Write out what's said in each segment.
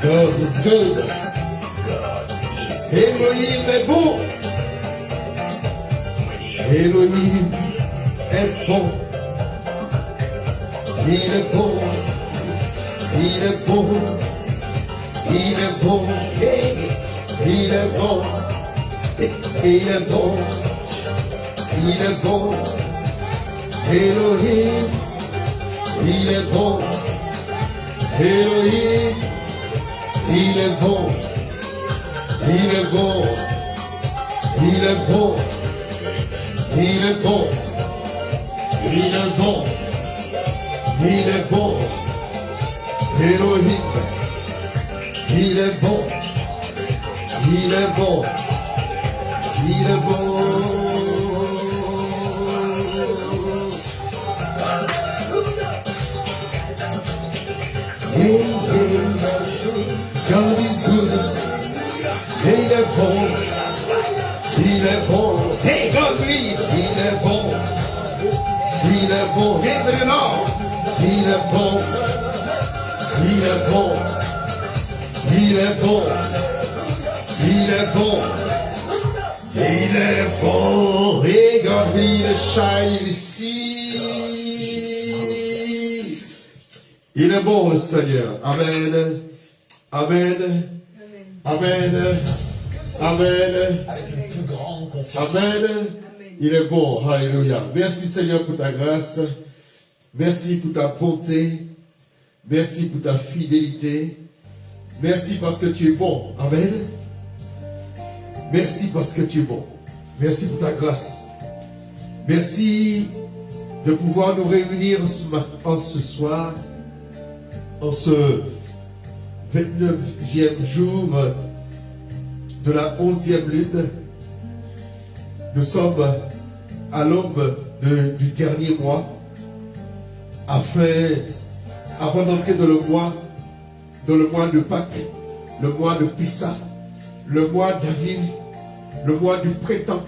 God is good. Elohim est bon. Elohim est bon. Il est bon. Il est bon. Il est bon. Il est bon. Il est bon. Il est bon. Elohim. Il est bon. Elohim. Il est bon, il est bon, il est bon, il est bon, il est bon, il est bon, Elohim, il est bon, il est bon, il est bon. God is good. Il est bon. Il est bon. Hey, God breathe. Il est bon. Il est bon. Give the Lord. Il est bon. Il est bon. Il est bon. Il est bon. Il est bon. Hey, God breathe. Shine ici. Il est bon, le Seigneur. Amen. Amen. Amen. Amen. Avec une plus grande confiance. Amen. Il est bon. Alléluia. Merci Seigneur pour ta grâce. Merci pour ta bonté. Merci pour ta fidélité. Merci parce que tu es bon. Amen. Merci parce que tu es bon. Merci pour ta grâce. Merci de pouvoir nous réunir ce soir, en ce 29e jour de la 11e lune. Nous sommes à l'aube du dernier mois, avant d'entrer dans le mois de Pâques, le mois de Pessa, le mois d'Aviv, le mois du printemps,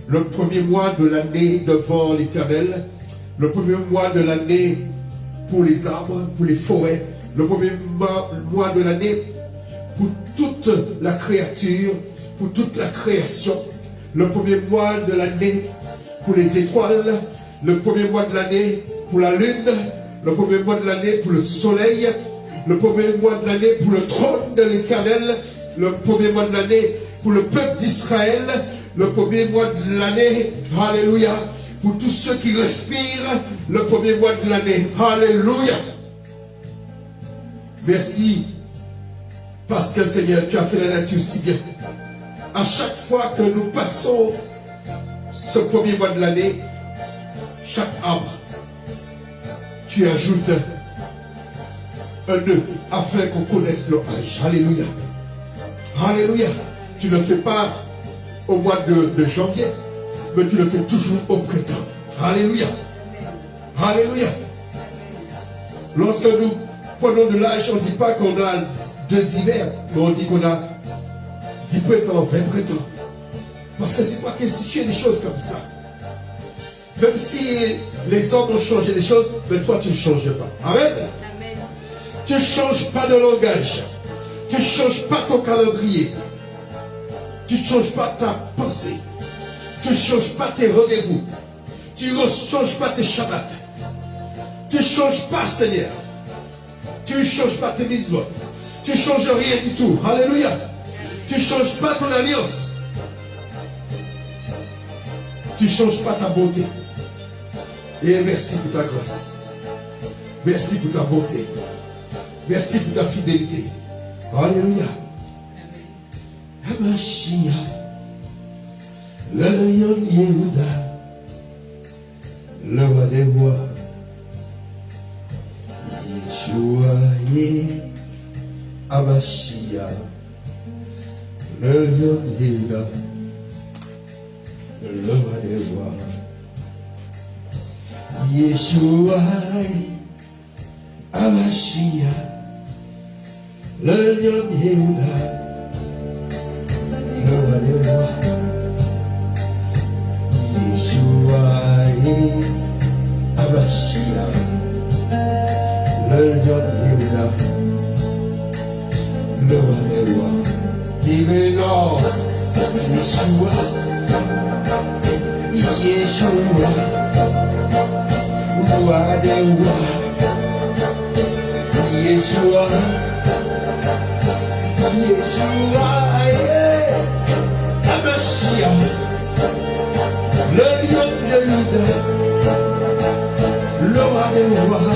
le premier mois de l'année devant l'Éternel, le premier mois de l'année pour les arbres, pour les forêts, le premier mois de l'année pour toute la créature, pour toute la création, le premier mois de l'année pour les étoiles, le premier mois de l'année pour la lune, le premier mois de l'année pour le soleil, le premier mois de l'année pour le trône de l'Éternel, le premier mois de l'année pour le peuple d'Israël, le premier mois de l'année, alléluia, pour tous ceux qui respirent, le premier mois de l'année, alléluia. Merci, parce que Seigneur, tu as fait la nature si bien. À chaque fois que nous passons ce premier mois de l'année, chaque arbre, tu ajoutes un nœud afin qu'on connaisse l'orage. Alléluia. Alléluia. Tu ne le fais pas au mois de janvier, mais tu le fais toujours au printemps. Alléluia. Alléluia. Lorsque nous prenons de l'âge, on ne dit pas qu'on a 2 hivers, mais on dit qu'on a 10 printemps, 20 printemps. Parce que c'est pas qu'instituer des choses comme ça. Même si les hommes ont changé les choses, mais toi tu ne changes pas. Amen. Amen. Tu ne changes pas de langage. Tu ne changes pas ton calendrier. Tu ne changes pas ta pensée. Tu ne changes pas tes rendez-vous. Tu ne changes pas tes shabbats. Tu ne changes pas, Seigneur. Tu ne changes pas tes mitzvot. Tu ne changes rien du tout. Alléluia. Tu ne changes pas ton alliance. Tu ne changes pas ta bonté. Et merci pour ta grâce. Merci pour ta bonté. Merci pour ta fidélité. Alléluia. Hamashia, le Yon Yehuda, le roi des rois, Yeshua Hamashia, le lion de Juda, le roi des rois. Yeshua, Amashia, le lion de Juda, le roi des rois. Yeshua, Amashia, le lion de Juda, le roi des rois. Dis-le-leur, Yeshua, Yeshua, roi des rois. Yeshua, Yeshua, Amashia, le lion de Juda, le roi des rois.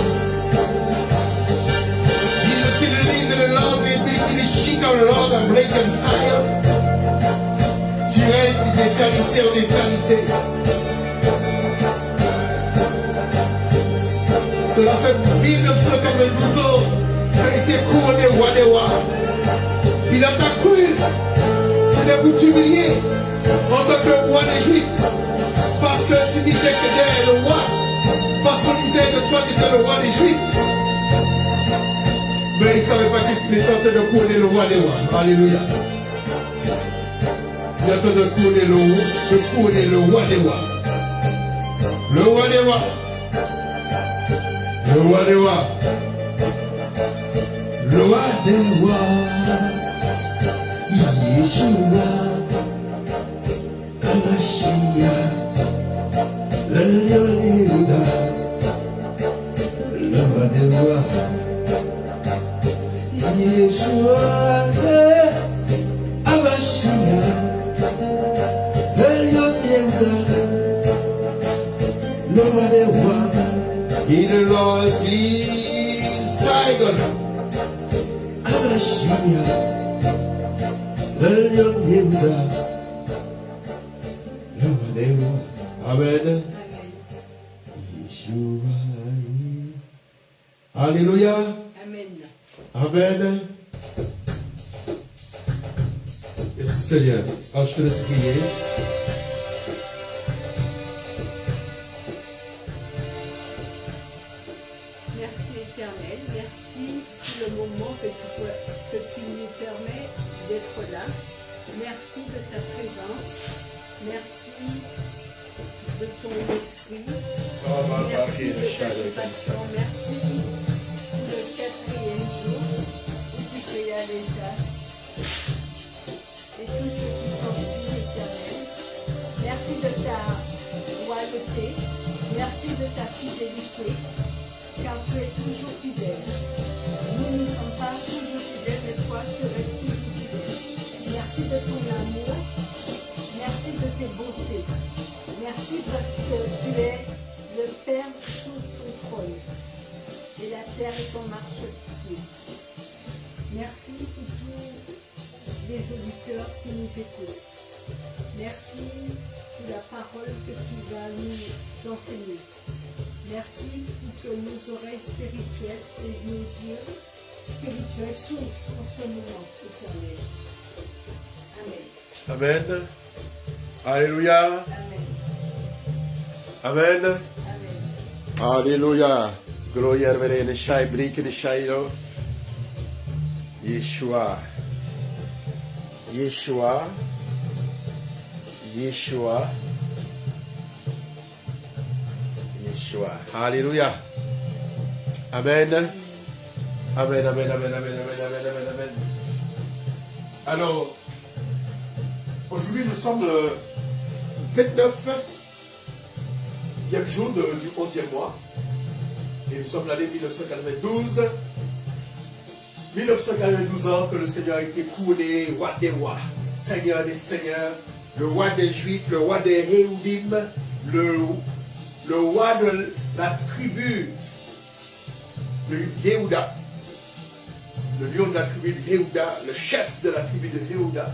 Jesus to the name of the Lord, may be to the sheet of the Lord and break and Zion. Tu règnes d'éternité en éternité. Cela fait 1992 ans qu'il a été couronné roi des rois. Il a cru, c'était pour t'humilier en tant que roi des Juifs. Parce que tu disais que tu étais le roi. Parce qu'on disait que toi tu étais le roi des Juifs. Mais il ne savait pas qu'il était en train de couronner le roi des rois. Alléluia. Il est en train de couronner le roi des rois. Le roi des rois. Le roi des rois. Le roi des rois. Yeshua. Amashia. Le lion de Juda. Le roi des rois. Yeshua, Amashia, le lion de Juda, le roi des rois. Il est Lord Zion, Amashia, le lion de Juda, le roi des rois. Amen. Yeshua. Alléluia. Amen. Merci Seigneur. Alors je te laisse prier. Merci Éternel, merci pour le moment que tu nous permets d'être là. Merci de ta présence. Merci de ton esprit. Merci de ta compassion. Merci pour le 4e jour où tu créas les astres et tout ce qui s'ensuit, Éternel. Merci de ta royauté. Merci de ta fidélité, car tu es toujours fidèle. Nous ne sommes pas toujours fidèles, mais toi, tu restes toujours fidèle. Merci de ton amour. Merci de tes beautés. Merci parce que tu es le Père sous ton trône. Et la terre est ton marchepied. Merci pour tous les auditeurs qui nous écoutent. Merci pour la parole que tu vas nous enseigner. Merci pour que nos oreilles spirituelles et nos yeux spirituels s'ouvrent en ce moment, Éternel. Amen. Amen. Alléluia. Amen. Amen. Amen. Alléluia. Gloria al Re, le Shai, Brique, le Shailo. Yeshua. Yeshua. Yeshua. Yeshua. Alléluia. Amen. Amen, amen, amen, amen, amen, amen, amen, amen. Alors, aujourd'hui nous sommes le 29e jour du 11e mois. Et nous sommes l'année 1992. 1992 ans que le Seigneur a été couronné roi des rois, Seigneur des seigneurs, le roi des Juifs, le roi des Yehudim, le roi de la tribu de Yehuda, le lion de la tribu de Yehuda, le chef de la tribu de Yehuda.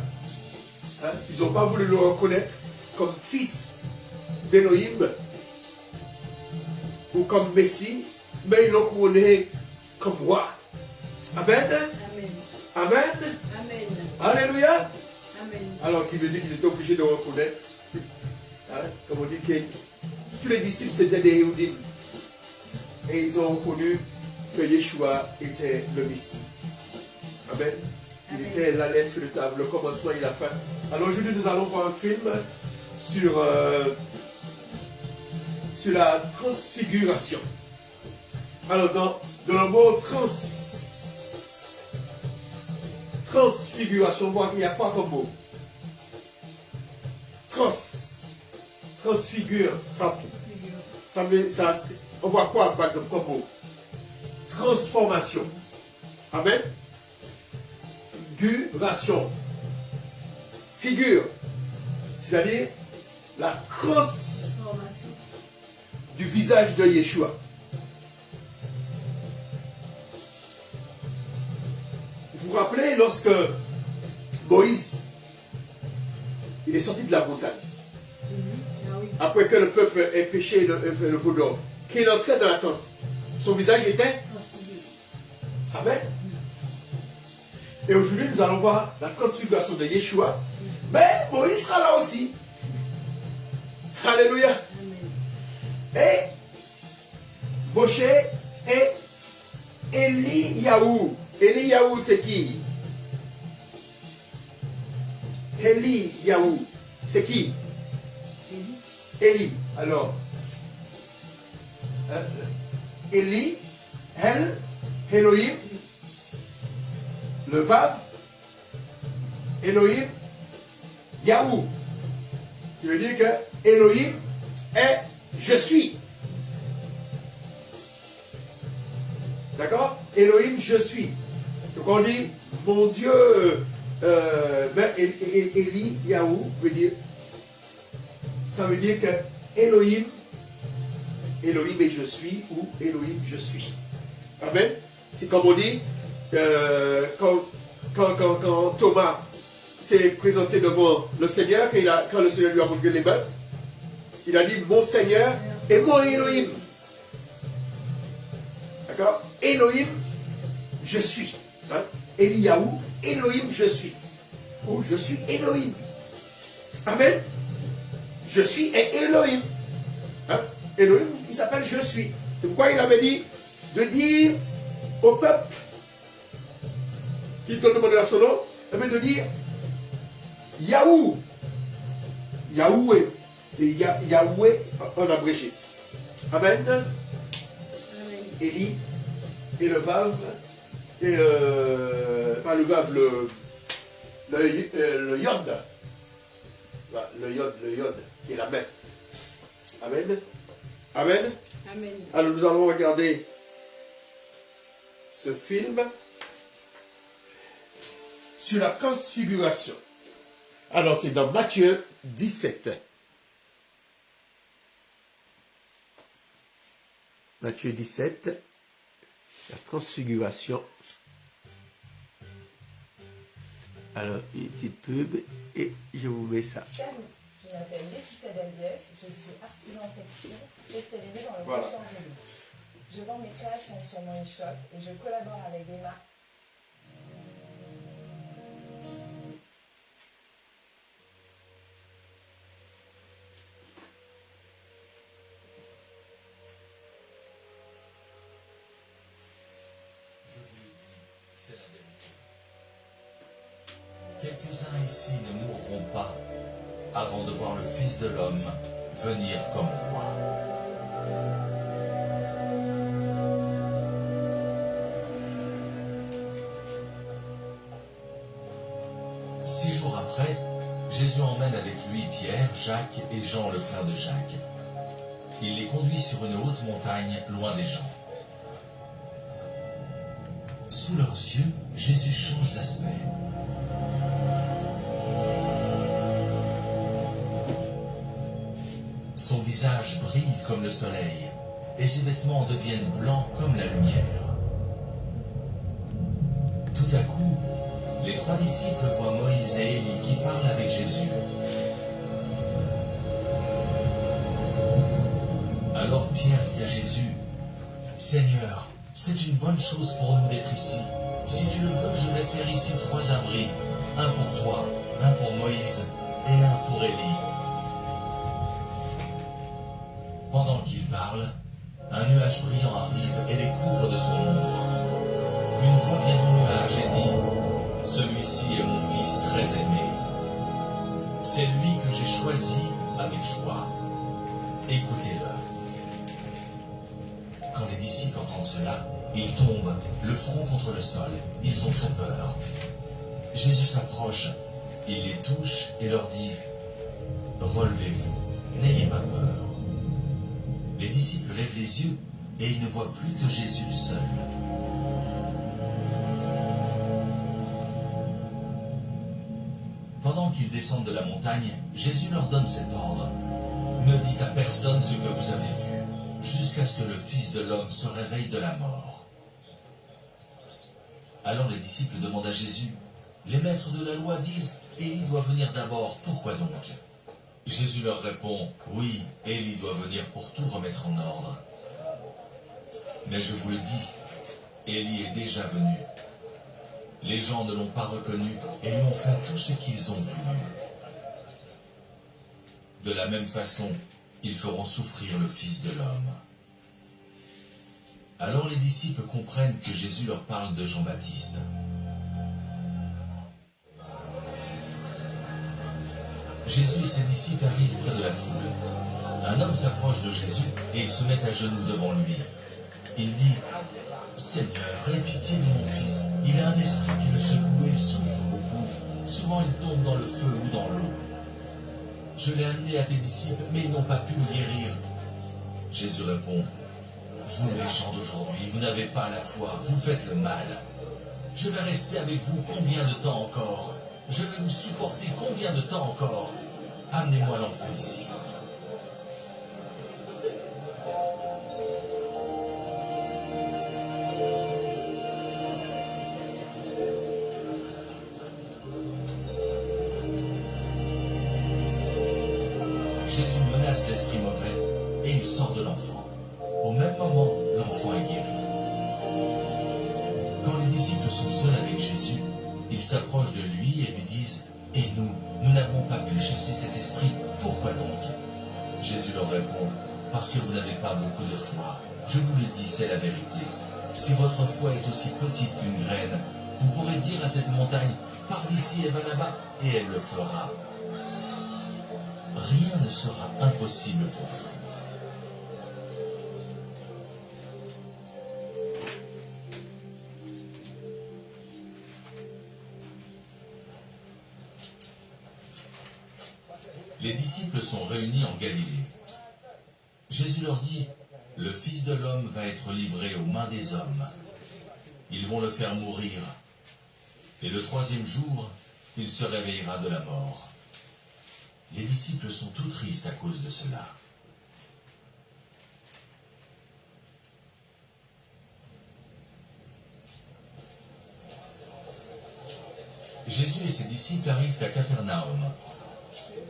Hein? Ils n'ont pas voulu le reconnaître comme fils d'Élohim ou comme Messie, mais ils l'ont couronné comme roi. Amen. Amen. Amen. Amen. Alléluia. Amen. Alors qu'il veut dire qu'ils étaient obligés de reconnaître, hein, comme on dit, que tous les disciples c'était des Yehudim. Et ils ont reconnu que Yeshua était le Messie. Amen. Il était l'Aleph, le Tav, le commencement et la fin. Alors aujourd'hui nous allons voir un film sur la transfiguration. Alors dans le mot transfiguration, on voit qu'il n'y a pas comme mot. Transfigure, on voit quoi par exemple comme mot? Transformation. Amen. Figuration. Figure. C'est-à-dire la transformation du visage de Yeshua. Vous vous rappelez lorsque Moïse il est sorti de la montagne, après que le peuple ait péché le veau d'or, qu'il est entré dans la tente, son visage était Amen. Et aujourd'hui nous allons voir la transfiguration de Yeshua, mais Moïse sera là aussi. Alléluia. Et Moshe et Eliyahu. Eliyahu c'est qui? Eliyahu c'est qui? Eli. Alors Eli, El, Elohim, le Vav, Elohim, Yahou. Qui veut dire que Elohim est je suis. D'accord? Elohim, je suis. Donc on dit, mon Dieu, Eli, Yahou, veut dire, ça veut dire que Elohim et je suis, ou Elohim, je suis. Amen. C'est comme on dit, quand Thomas s'est présenté devant le Seigneur, quand le Seigneur lui a montré les mains, il a dit, mon Seigneur et mon Elohim. D'accord? Elohim, je suis. Hein? Eliyahu, Elohim, je suis. Ou je suis Elohim. Amen. Je suis et Elohim. Hein? Elohim, il s'appelle je suis. C'est pourquoi il avait dit de dire au peuple qui te demandait à son nom, de dire Yahou. Yahoué. C'est Yahoué en abrégé. Amen. Eli et le Vav, et pas le Vav, le Yod. Le Yod, qui est la main. Amen. Amen. Amen. Alors nous allons regarder ce film sur la transfiguration. Alors c'est dans Matthieu 17. Matthieu 17, la transfiguration. Alors, une petite pub et je vous mets ça. Salut, je m'appelle Laetitia Delviès, je suis artisan textile spécialisé dans le Voilà. crochet en velours. Je vends mes créations sur mon e-shop et je collabore avec des marques. Je vous le dis, c'est la vérité. Quelques-uns ici ne mourront pas avant de voir le Fils de l'homme venir comme roi. Six jours après, Jésus emmène avec lui Pierre, Jacques et Jean, le frère de Jacques. Il les conduit sur une haute montagne, loin des gens. Sous leurs yeux, Jésus change d'aspect. Son visage brille comme le soleil, et ses vêtements deviennent blancs comme la lumière. Tout à coup, les trois disciples voient Moïse et Élie qui parlent avec Jésus. Alors Pierre dit à Jésus, « Seigneur, c'est une bonne chose pour nous d'être ici. Si tu le veux, je vais faire ici 3 abris, un pour toi, un pour Moïse et un pour Élie. Pendant qu'il parle, un nuage brillant arrive et les couvre de son ombre. Une voix vient du nuage et dit « Celui-ci est mon fils très aimé. C'est lui que j'ai choisi avec joie. Écoutez-le. » Quand les disciples entendent cela, ils tombent, le front contre le sol. Ils ont très peur. Jésus s'approche, il les touche et leur dit « Relevez-vous, n'ayez pas peur. » Les disciples lèvent les yeux et ils ne voient plus que Jésus seul. Pendant qu'ils descendent de la montagne, Jésus leur donne cet ordre. Ne dites à personne ce que vous avez vu, jusqu'à ce que le Fils de l'homme se réveille de la mort. Alors les disciples demandent à Jésus, les maîtres de la loi disent, Élie doit venir d'abord, pourquoi donc? Jésus leur répond, oui, Élie doit venir pour tout remettre en ordre. Mais je vous le dis, Élie est déjà venu. Les gens ne l'ont pas reconnu et lui ont fait tout ce qu'ils ont voulu. De la même façon, ils feront souffrir le Fils de l'homme. Alors les disciples comprennent que Jésus leur parle de Jean-Baptiste. Jésus et ses disciples arrivent près de la foule. Un homme s'approche de Jésus et ils se mettent à genoux devant lui. Il dit, « Seigneur, aie pitié de mon fils. Il a un esprit qui le secoue et il souffre beaucoup. Souvent il tombe dans le feu ou dans l'eau. Je l'ai amené à tes disciples, mais ils n'ont pas pu le guérir. » Jésus répond, « Vous les gens d'aujourd'hui, vous n'avez pas la foi, vous faites le mal. Je vais rester avec vous combien de temps encore? Je vais vous supporter combien de temps encore? Amenez-moi l'enfant ici. » Jésus menace l'esprit mauvais et il sort de l'enfant. Au même moment, l'enfant est guéri. Quand les disciples sont seuls avec Jésus, ils s'approchent de lui et lui disent « Et nous, nous n'avons pas pu chasser cet esprit, pourquoi donc ?» Jésus leur répond « Parce que vous n'avez pas beaucoup de foi. Je vous le dis, c'est la vérité. Si votre foi est aussi petite qu'une graine, vous pourrez dire à cette montagne « Pars d'ici et va là-bas » et elle le fera. Rien ne sera impossible pour vous. Les disciples sont réunis en Galilée. Jésus leur dit, « Le Fils de l'homme va être livré aux mains des hommes. Ils vont le faire mourir. Et le troisième jour, il se réveillera de la mort. » Les disciples sont tout tristes à cause de cela. Jésus et ses disciples arrivent à Capernaum.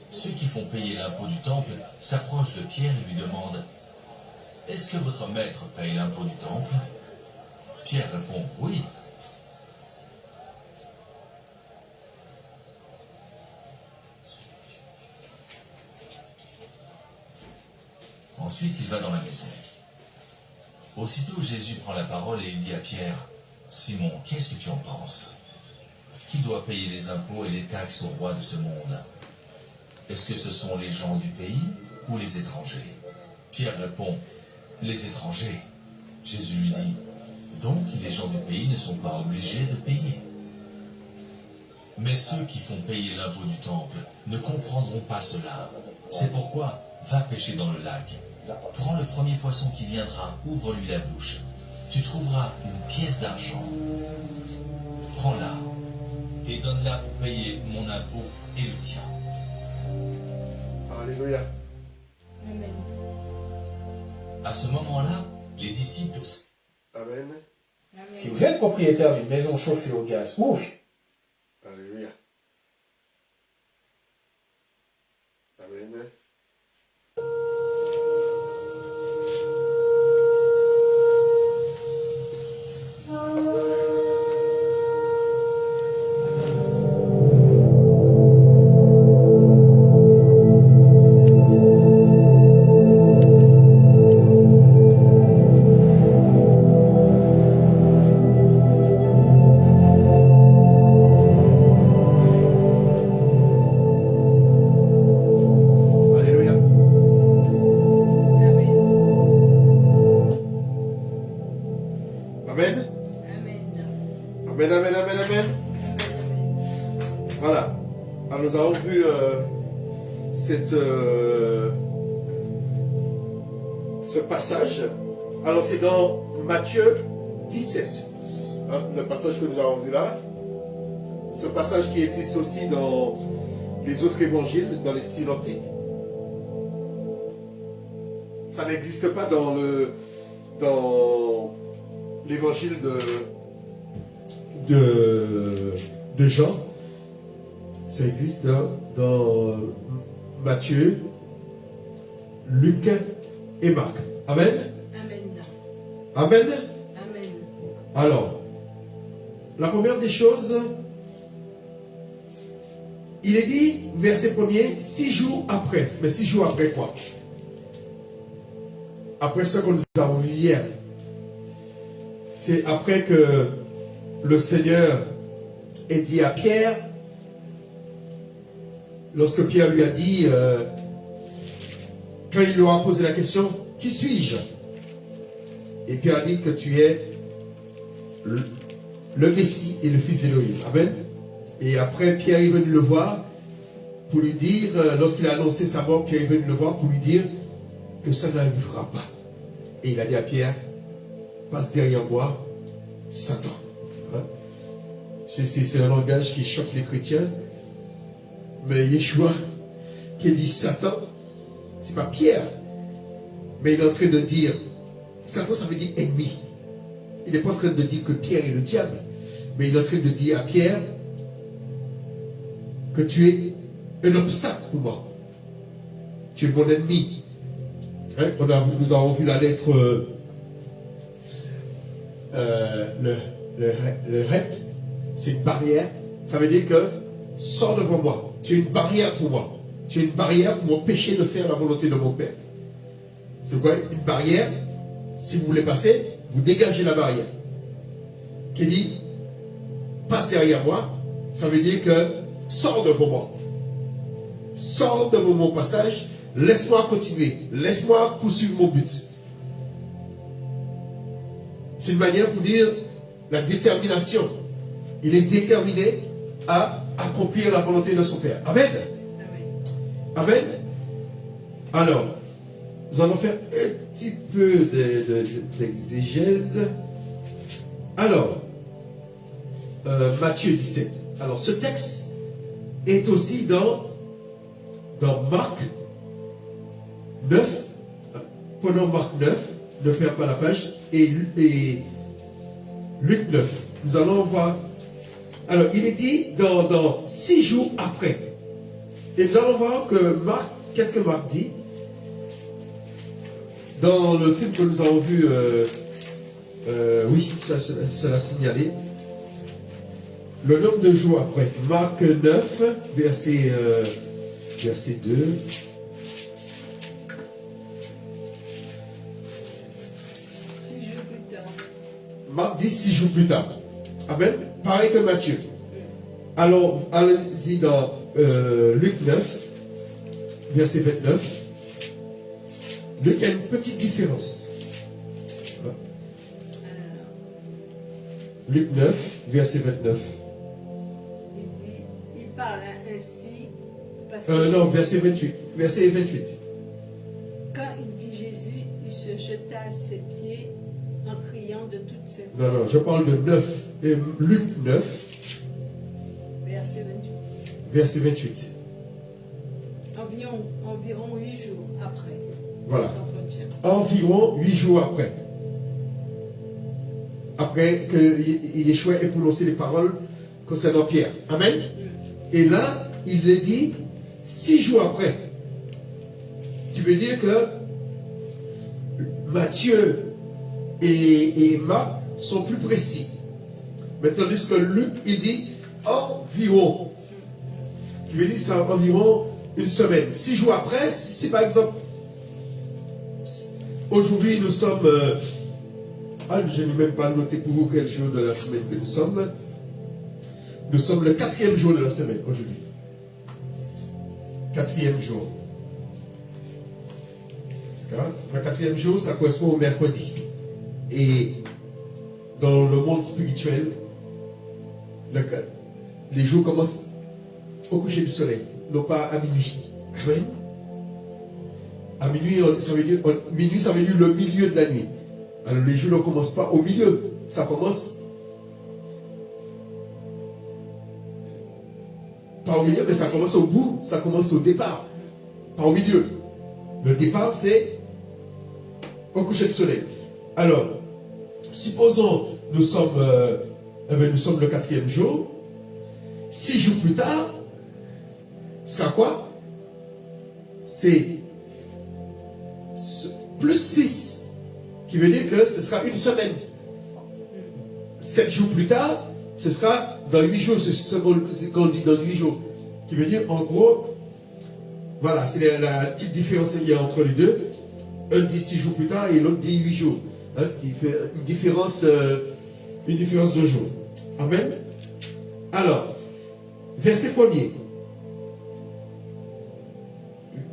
Ceux qui font payer l'impôt du temple s'approchent de Pierre et lui demandent « Est-ce que votre maître paye l'impôt du temple ?» Pierre répond « Oui. » Ensuite, il va dans la maison. Aussitôt, Jésus prend la parole et il dit à Pierre, « Simon, qu'est-ce que tu en penses? Qui doit payer les impôts et les taxes au roi de ce monde? Est-ce que ce sont les gens du pays ou les étrangers ?» Pierre répond, « Les étrangers. » Jésus lui dit, « Donc les gens du pays ne sont pas obligés de payer. Mais ceux qui font payer l'impôt du temple ne comprendront pas cela. C'est pourquoi, va pêcher dans le lac. Prends le premier poisson qui viendra, ouvre-lui la bouche. Tu trouveras une pièce d'argent. Prends-la et donne-la pour payer mon impôt et le tien. » Alléluia. Amen. À ce moment-là, les disciples... Amen. Amen. Si vous êtes propriétaire d'une maison chauffée au gaz ou au fioul, Alléluia. Amen. Voilà. Alors nous avons vu ce passage. Alors c'est dans Matthieu 17. Hein, le passage que nous avons vu là. Ce passage qui existe aussi dans les autres évangiles, dans les synoptiques. Ça n'existe pas dans l'évangile de Jean. Ça existe dans Matthieu, Luc et Marc. Amen. Amen. Amen. Amen. Alors, la première des choses, il est dit, verset 1er, 6 jours après. Mais 6 jours après quoi? Après ce que nous avons vu hier. C'est après que le Seigneur ait dit à Pierre, lorsque Pierre lui a dit, quand il lui a posé la question, qui suis-je? Et Pierre a dit que tu es le Messie et le Fils d'Élohim. Amen. Et après, Pierre est venu le voir pour lui dire, lorsqu'il a annoncé sa mort, Pierre est venu le voir pour lui dire que ça n'arrivera pas. Et il a dit à Pierre, passe derrière moi, Satan. Hein? C'est un langage qui choque les chrétiens. Mais Yeshua, qui dit Satan, c'est pas Pierre. Mais il est en train de dire, Satan ça veut dire ennemi. Il n'est pas en train de dire que Pierre est le diable. Mais il est en train de dire à Pierre que tu es un obstacle pour moi. Tu es mon ennemi. Hein? Nous avons vu la lettre le het, c'est une barrière. Ça veut dire que sors devant moi. Tu es une barrière pour moi. Tu es une barrière pour m'empêcher de faire la volonté de mon Père. C'est quoi une barrière? Si vous voulez passer, vous dégagez la barrière. Qui dit, passe derrière moi, ça veut dire que sors devant moi. Sors devant mon passage, laisse-moi continuer, laisse-moi poursuivre mon but. C'est une manière pour dire la détermination. Il est déterminé à accomplir la volonté de son Père. Amen. Amen. Alors, nous allons faire un petit peu d'exégèse. Alors, Matthieu 17. Alors, ce texte est aussi dans Marc 9. Prenons Marc 9, ne perds pas la page, et Luc 9. Nous allons voir. Alors, il est dit dans 6 jours après. Et nous allons voir que Marc, qu'est-ce que Marc dit? Dans le film que nous avons vu, oui, ça l'a signalé. Le nombre de jours après. Marc 9, verset 2. 6 jours plus tard. Marc dit 6 jours plus tard. Amen. Pareil que Matthieu. Alors, allez-y dans Luc 9, verset 29. Luc a une petite différence. Luc 9, verset 29. Il parle ainsi. Parce que Non, verset 28. Verset 28. quand il vit Jésus, il se jeta à ses pieds en criant de toutes ses forces. Non, je parle de 9. Luc 9, Verset 28. verset 28. Environ 8 jours après. Voilà. L'entretien. Environ 8 jours après. Après que Yeshua ait prononcé les paroles concernant Pierre. Amen. Et là, il le dit 6 jours après. Tu veux dire que Matthieu et Marc sont plus précis. Mais tandis que Luc, il dit environ. Qui veut dire c'est environ une semaine. 6 jours après, si par exemple, aujourd'hui nous sommes, je n'ai même pas noté pour vous quel jour de la semaine que nous sommes. Nous sommes le 4e jour de la semaine aujourd'hui. 4e jour. Le 4e jour, ça correspond au mercredi. Et dans le monde spirituel, les jours commencent au coucher du soleil, non pas à minuit. Amen. À minuit, ça veut dire le milieu de la nuit. Alors les jours ne commencent pas au milieu, ça commence pas au milieu, mais ça commence au bout, ça commence au départ, pas au milieu. Le départ, c'est au coucher du soleil. Alors, supposons nous sommes le 4e jour. 6 jours plus tard, ce sera quoi? C'est plus 6, qui veut dire que ce sera une semaine. 7 jours plus tard, ce sera dans 8 jours, c'est ce qu'on dit dans 8 jours. Qui veut dire, en gros, voilà, c'est la petite différence qu'il y a entre les deux. Un dit 6 jours plus tard et l'autre dit 8 jours. Hein, ce qui fait une différence de jours. Amen. Alors, verset 1er,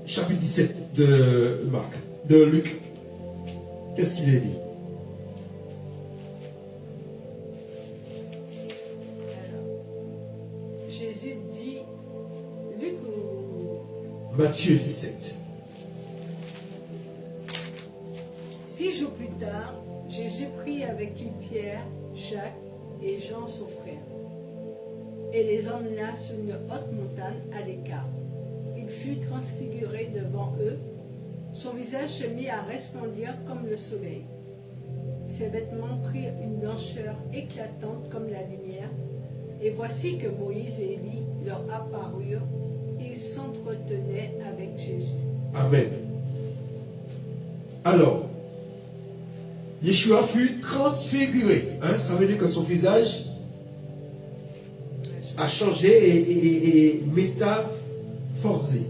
chapitre 17 de Luc. Qu'est-ce qu'il est dit? Jésus dit, Luc ou Matthieu 17. 6 jours plus tard, Jésus prit avec lui Pierre, Jacques et Jean son frère, et les emmena sur une haute montagne à l'écart. Il fut transfiguré devant eux, son visage se mit à resplendir comme le soleil. Ses vêtements prirent une blancheur éclatante comme la lumière, et voici que Moïse et Élie leur apparurent. Ils s'entretenaient avec Jésus. Amen. Alors, Yeshua fut transfiguré. Hein, ça veut dire que son visage a changé et métamorphosé.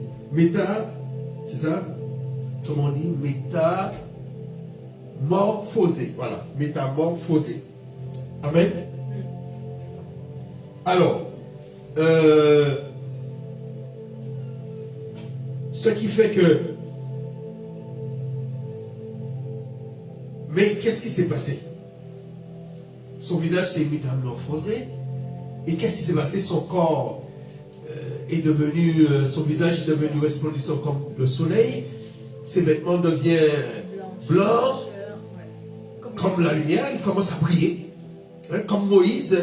C'est ça? Comment on dit? Métamorphosé. Voilà, métamorphosé. Amen. Alors, ce qui fait que... Mais qu'est-ce qui s'est passé? Son visage s'est métamorphosé. Et qu'est-ce qui s'est passé? Son corps est devenu, son visage est devenu resplendissant comme le soleil. Ses vêtements deviennent blancs, comme la lumière. Il commence à briller. Hein, comme Moïse,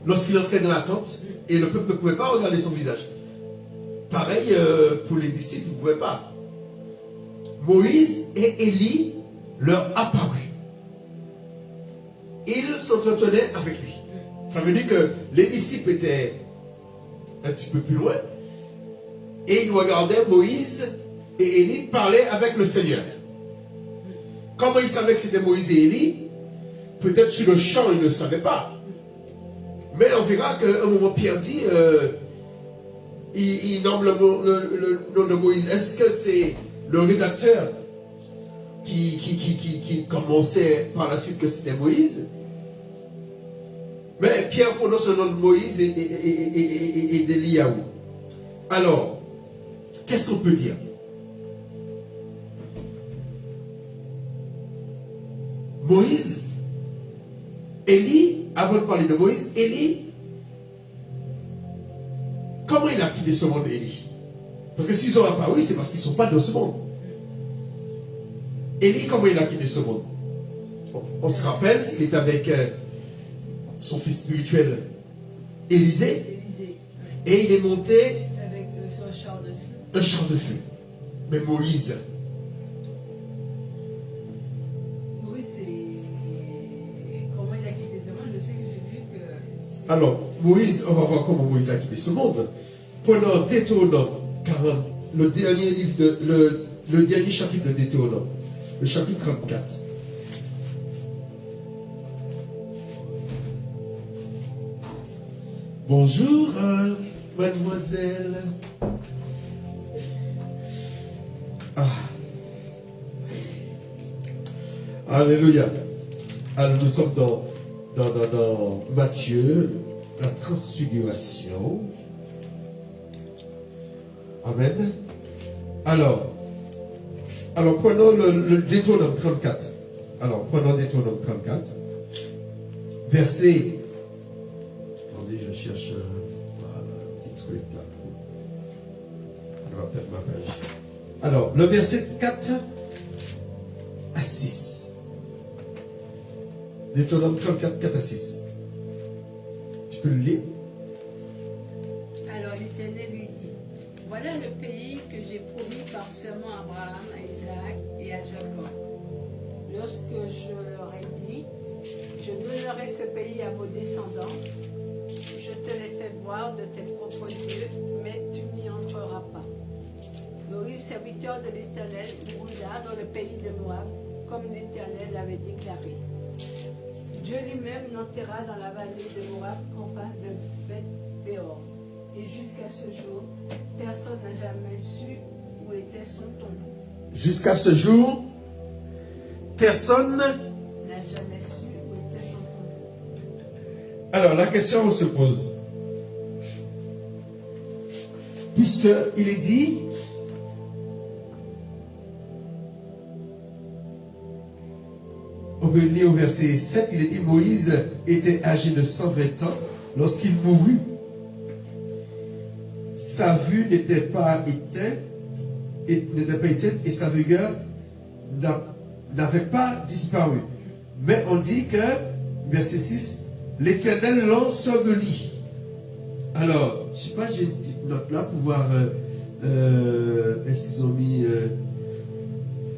lorsqu'il entrait dans la tente, et le peuple ne pouvait pas regarder son visage. Pareil pour les disciples, ils ne pouvaient pas. Moïse et Élie leur apparut. Ils s'entretenaient avec lui. Ça veut dire que les disciples étaient un petit peu plus loin et ils regardaient Moïse et Élie parler avec le Seigneur. Comment ils savaient que c'était Moïse et Élie? Peut-être sur le champ, ils ne le savaient pas. Mais on verra qu'à un moment, Pierre dit, il nomme le nom de Moïse. Est-ce que c'est le rédacteur qui commençait par la suite que c'était Moïse? Mais Pierre prononce le nom de Moïse et d'Eliaou. Alors, qu'est-ce qu'on peut dire? Moïse, Élie, avant de parler de Moïse, Élie, comment il a quitté ce monde, Élie? Parce que s'ils ont apparu, c'est parce qu'ils ne sont pas dans ce monde. Élie, comment il a quitté ce monde? On se rappelle, il est avec son fils spirituel, Élisée, et il est monté avec son char de feu. Un char de feu. Mais Moïse, comment il a quitté ce monde? Je sais que j'ai dit que... alors, Moïse, on va voir comment Moïse a quitté ce monde. Prenons Deutéronome 40, le dernier chapitre de Deutéronome, le chapitre 34. Bonjour, mademoiselle. Ah. Alléluia. Alors, nous sommes dans Matthieu, la transfiguration. Amen. Alors prenons le Deutéronome 34. Alors, prenons Deutéronome 34. Verset. perdre ma page. Alors, le verset 4 à 6. Deutéronome 34, 4 à 6. Tu peux le lire? Alors l'Éternel lui dit, voilà le pays que j'ai promis par serment à Abraham, à Isaac et à Jacob. Lorsque je leur ai dit, je donnerai ce pays à vos descendants, je te l'ai fait voir de tes propres yeux, mais tu n'y entreras pas. Moïse, serviteur de l'Éternel, mourra dans le pays de Moab, comme l'Éternel l'avait déclaré. Dieu lui-même l'enterra dans la vallée de Moab, en face de Beth-Péor. Et jusqu'à ce jour, personne n'a jamais su où était son tombeau. Jusqu'à ce jour, personne. N'a jamais su où était son tombeau. Alors, la question se pose. Puisqu'il est dit, on peut lire au verset 7, il est dit, Moïse était âgé de 120 ans lorsqu'il mourut. Sa vue n'était pas éteinte et sa vigueur n'avait pas disparu. Mais on dit que, verset 6, l'Éternel l'ensevelit. Alors, je ne sais pas, j'ai une petite note là pour voir est-ce qu'ils ont mis.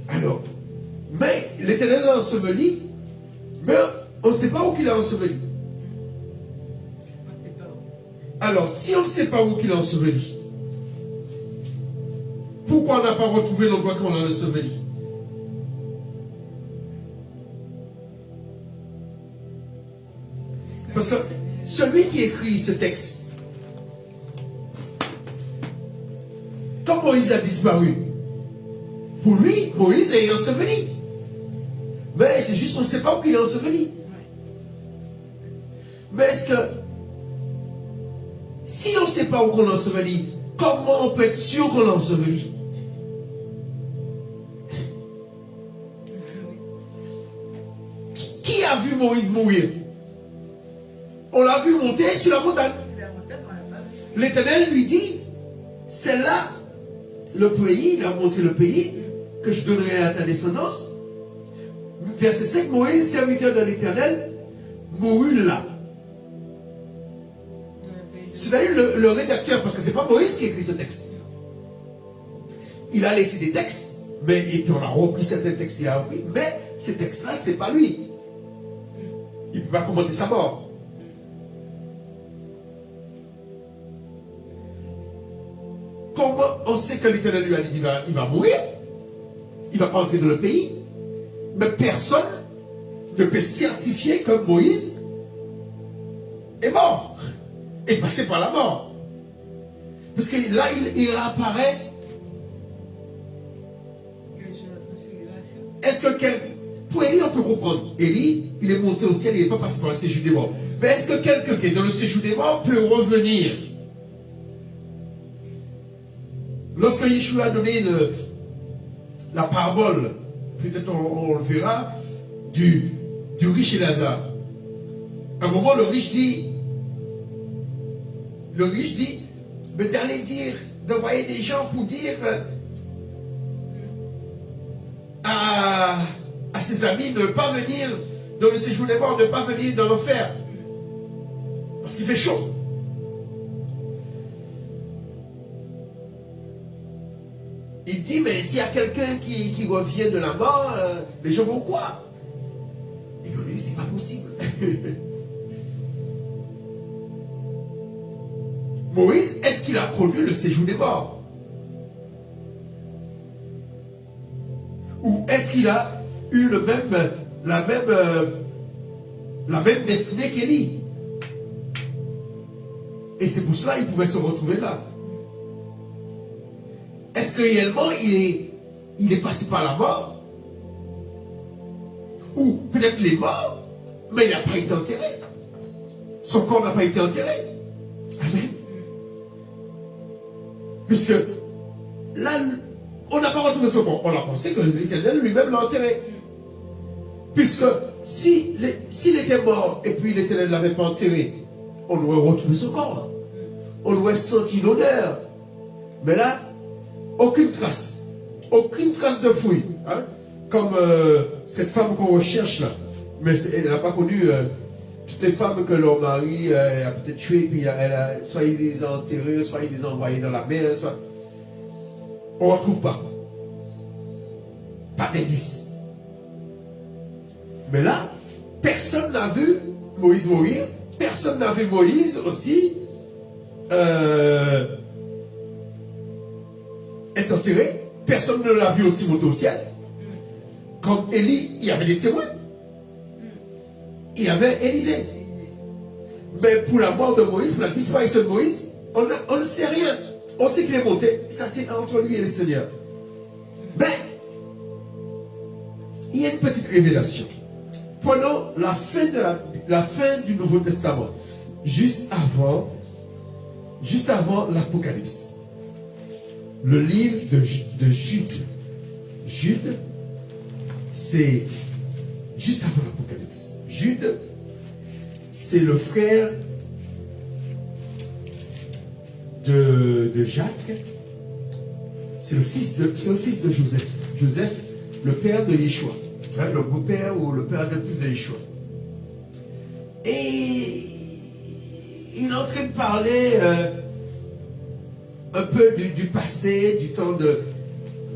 Alors, mais l'Éternel l'a enseveli, mais on ne sait pas où qu'il a enseveli. Alors, si on ne sait pas où qu'il a enseveli, pourquoi on n'a pas retrouvé l'endroit qu'on l'a enseveli? Parce que celui qui écrit ce texte, quand Moïse a disparu, pour lui, Moïse est enseveli. Mais c'est juste qu'on ne sait pas où il est enseveli. Mais est-ce que, si on ne sait pas où on l'a enseveli, comment on peut être sûr qu'on l'a enseveli? Qui a vu Moïse mourir? On l'a vu monter sur la montagne. L'Éternel lui dit, c'est là le pays, il a monté le pays que je donnerai à ta descendance. Verset 5, Moïse, serviteur de l'Éternel, mourut là. C'est d'ailleurs le rédacteur, parce que c'est pas Moïse qui a écrit ce texte. Il a laissé des textes, mais et puis on a repris certains textes qu'il a repris, mais ces textes-là, c'est pas lui. Il ne peut pas commenter sa mort. Comment on sait que l'Éternel lui a dit il va mourir? Il ne va pas entrer dans le pays. Mais personne ne peut certifier que Moïse est mort. Est passé par la mort. Parce que là, il apparaît. Est-ce que pour Élie, on peut comprendre. Élie, il est monté au ciel, il n'est pas passé par le séjour des morts. Mais est-ce que quelqu'un qui est dans le séjour des morts peut revenir? Lorsque Yeshua a donné la parabole, peut-être on le verra, du riche et Lazare. À un moment, le riche dit, mais d'aller dire, d'envoyer des gens pour dire à ses amis de ne pas venir dans le séjour des morts, de ne pas venir dans l'enfer. Parce qu'il fait chaud. Il dit, mais s'il y a quelqu'un qui revient de la mort, les gens vont quoi? Et lui, c'est pas possible. Moïse, est-ce qu'il a connu le séjour des morts? Ou est-ce qu'il a eu la même destinée qu'Élie? Et c'est pour cela qu'il pouvait se retrouver là. Est-ce que réellement il est passé par la mort? Ou peut-être il est mort, mais il n'a pas été enterré. Son corps n'a pas été enterré. Amen. Puisque là, on n'a pas retrouvé son corps. On a pensé que l'Éternel lui-même l'a enterré. Puisque s'il était mort et puis l'Éternel ne l'avait pas enterré, on aurait retrouvé son corps. On aurait senti l'odeur. Mais là, aucune trace de fouille. Hein? Comme cette femme qu'on recherche là. Mais elle n'a pas connu toutes les femmes que leur mari a peut-être tuées, puis soit il les a enterrées, soit il les a envoyées dans la mer, soit... On ne retrouve pas. Pas d'indice. Mais là, personne n'a vu Moïse mourir. Personne n'a vu Moïse aussi être enterré. Personne ne l'a vu aussi monter au ciel. Comme Élie, il y avait des témoins. Il y avait Élisée. Mais pour la mort de Moïse, pour la disparition de Moïse, on ne sait rien. On sait qu'il est monté. Ça, c'est entre lui et le Seigneur. Mais, il y a une petite révélation. Pendant la fin du Nouveau Testament, juste avant l'Apocalypse, le livre de Jude. Jude, c'est juste avant l'Apocalypse. Jude, c'est le frère de Jacques. C'est le fils de Joseph. Joseph, le père de Yeshua. Hein, le beau-père ou le père adoptif de Yeshua. Et il est en train de parler un peu du passé, du temps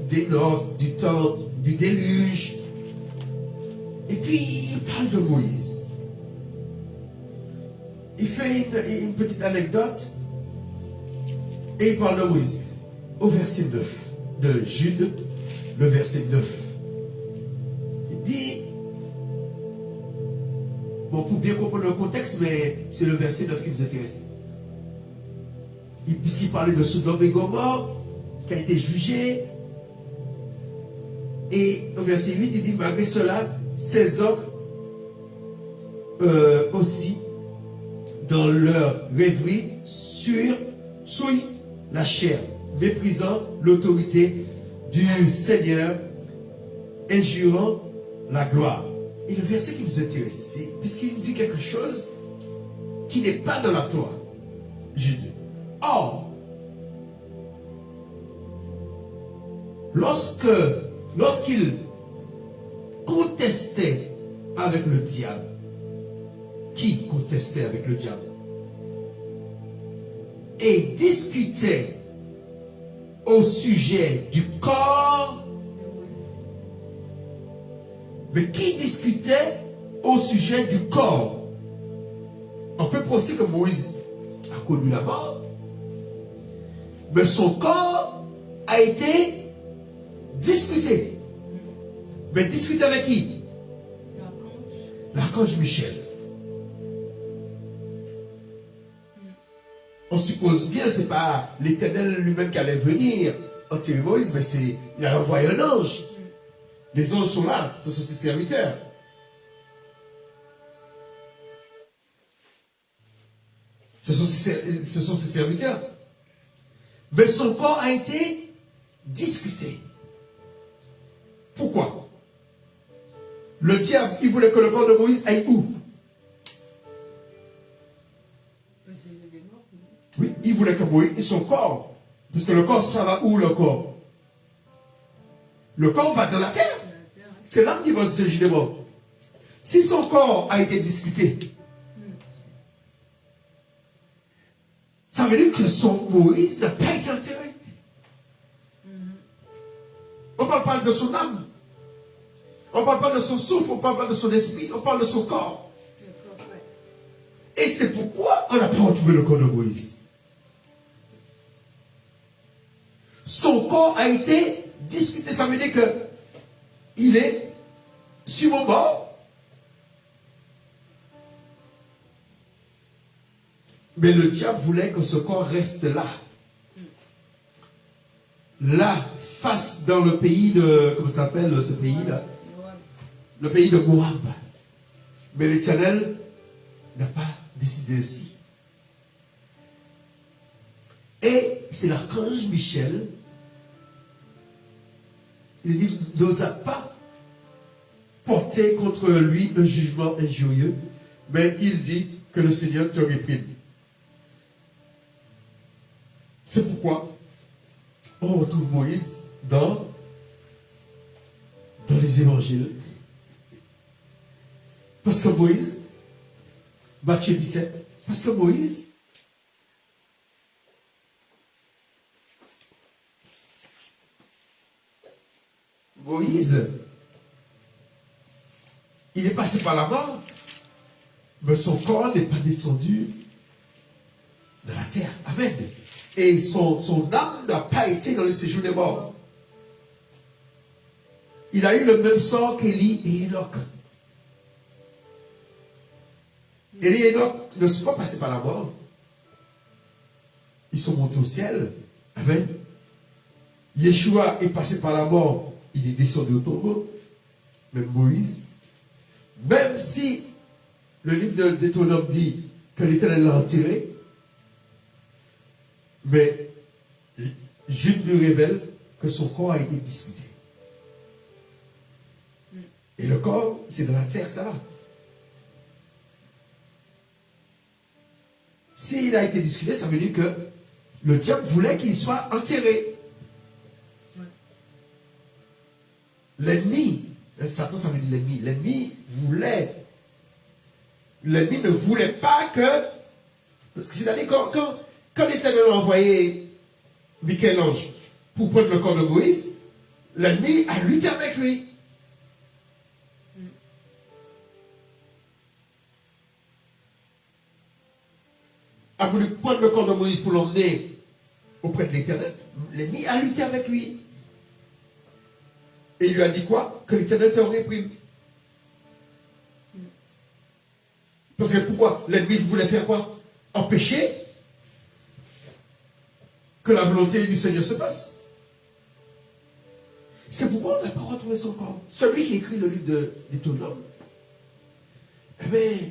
d'Enoch, du temps du déluge. Et puis il parle de Moïse. Il fait une petite anecdote et il parle de Moïse. Au verset 9 de Jude, le verset 9. Il dit, bon, pour bien comprendre le contexte, mais c'est le verset 9 qui nous intéresse. Puisqu'il parlait de Sodome et Gomorrhe, qui a été jugé. Et au verset 8, il dit, malgré cela, ces hommes aussi, dans leur rêverie, souillent la chair, méprisant l'autorité du Seigneur, injurant la gloire. Et le verset qui nous intéresse, c'est puisqu'il nous dit quelque chose qui n'est pas dans la Torah. Jude. Or, lorsqu'il contestait avec le diable, qui contestait avec le diable et discutait au sujet du corps, mais qui discutait au sujet du corps. On peut penser que Moïse a connu la mort, mais son corps a été discuté. Mais discuté avec qui? L'archange Michel. On suppose bien, c'est pas l'Éternel lui-même qui allait venir enterrer Moïse, mais il a envoyé un ange. Les anges sont là, ce sont ses serviteurs. Ce sont ses serviteurs. Mais son corps a été discuté. Pourquoi? Le diable, il voulait que le corps de Moïse aille où? Oui, il voulait que Moïse, son corps, parce que le corps, ça va où le corps? Le corps va dans la terre. C'est l'âme qui va se juger mort. Si son corps a été discuté, ça veut dire que son Moïse n'a pas été enterré. On ne parle pas de son âme. On ne parle pas de son souffle, on ne parle pas de son esprit, on parle de son corps. Et c'est pourquoi on n'a pas retrouvé le corps de Moïse. Son corps a été discuté. Ça veut dire qu'il est sur mon bord. Mais le diable voulait que ce corps reste là. Là, face dans le pays de... Comment ça s'appelle ce pays-là? Le pays de Moab. Mais l'Éternel n'a pas décidé ainsi. Et c'est l'archange Michel. Il dit, n'osa pas porter contre lui un jugement injurieux, mais il dit que le Seigneur te réprime. C'est pourquoi on retrouve Moïse dans les évangiles. Parce que Moïse, Matthieu 17, parce que Moïse, il est passé par la mort, mais son corps n'est pas descendu de la terre. Amen. Et son âme n'a pas été dans le séjour des morts. Il a eu le même sort qu'Élie et Enoch. Élie et Enoch ne sont pas passés par la mort. Ils sont montés au ciel. Amen. Yeshua est passé par la mort. Il est descendu au tombeau. Même Moïse. Même si le livre de Deutéronome dit que l'Éternel l'a enterré, mais Jude lui révèle que son corps a été discuté. Et le corps, c'est dans la terre, ça va. S'il a été discuté, ça veut dire que le diable voulait qu'il soit enterré. L'ennemi, Satan, ça veut dire l'ennemi. L'ennemi ne voulait pas que. Parce que c'est-à-dire quand l'Éternel a envoyé Michel-Ange pour prendre le corps de Moïse, l'ennemi a lutté avec lui. A voulu prendre le corps de Moïse pour l'emmener auprès de l'Éternel. L'ennemi a lutté avec lui. Et il lui a dit quoi? Que l'Éternel te réprime. Parce que pourquoi? L'ennemi voulait faire quoi? Empêcher que la volonté du Seigneur se fasse. C'est pourquoi on n'a pas retrouvé son corps. Celui qui écrit le livre de Deutéronome, eh bien,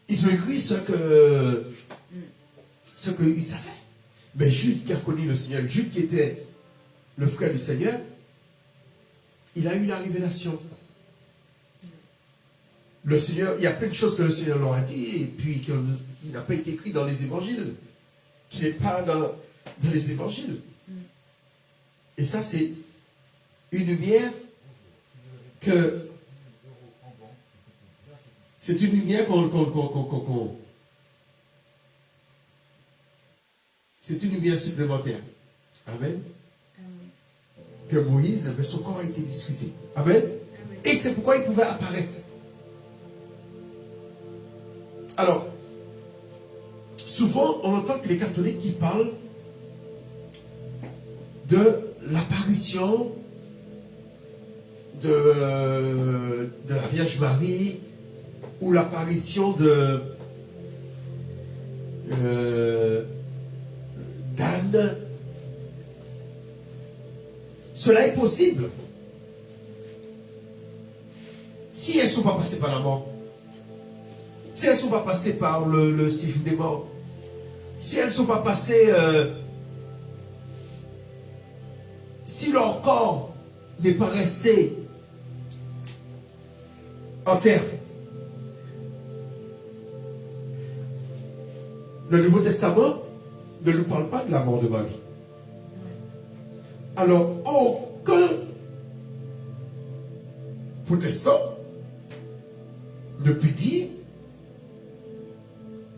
ils ont écrit ce qu'ils savaient. Mais Jude qui a connu le Seigneur, Jude qui était le frère du Seigneur, il a eu la révélation. Le Seigneur, il y a plein de choses que le Seigneur leur a dit, et puis qui n'a pas été écrit dans les évangiles, qui n'est pas dans les évangiles. Et ça, c'est une lumière c'est une lumière c'est une lumière supplémentaire. Amen. Que Moïse, mais son corps a été discuté. Amen. Et c'est pourquoi il pouvait apparaître. Alors, souvent, on entend que les catholiques qui parlent de l'apparition de la Vierge Marie ou l'apparition d'Anne. Cela est possible si elles ne sont pas passées par la mort, si elles ne sont pas passées par le séjour des morts, si elles ne sont pas passées, si leur corps n'est pas resté en terre. Le Nouveau Testament ne nous parle pas de la mort de Marie. Alors, aucun protestant ne peut dire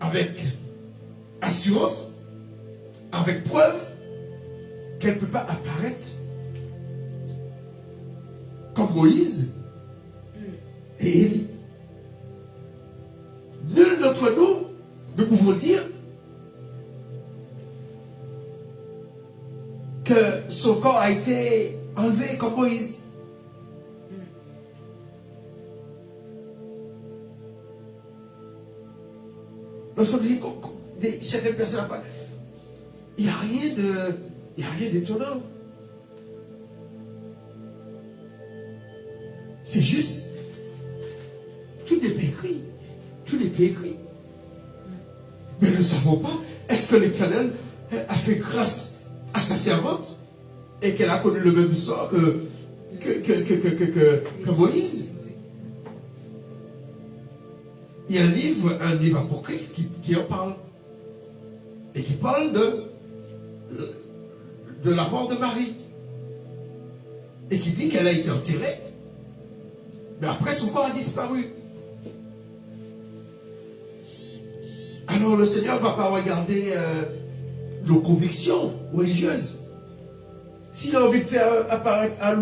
avec assurance, avec preuve, qu'elle ne peut pas apparaître comme Moïse et Élie. Nul d'entre nous ne pouvons dire que son corps a été enlevé comme Moïse. Lorsqu'on dit que certaines personnes, il n'y a rien d'étonnant. C'est juste, tout n'est pas écrit. Tout n'est pas écrit. Mais nous ne savons pas, est-ce que l'Éternel a fait grâce à sa servante et qu'elle a connu le même sort que Moïse? Il y a un livre apocryphe qui en parle. Et qui parle de la mort de Marie. Et qui dit qu'elle a été enterrée. Mais après, son corps a disparu. Alors le Seigneur ne va pas regarder nos convictions religieuses. S'il a envie de faire apparaître à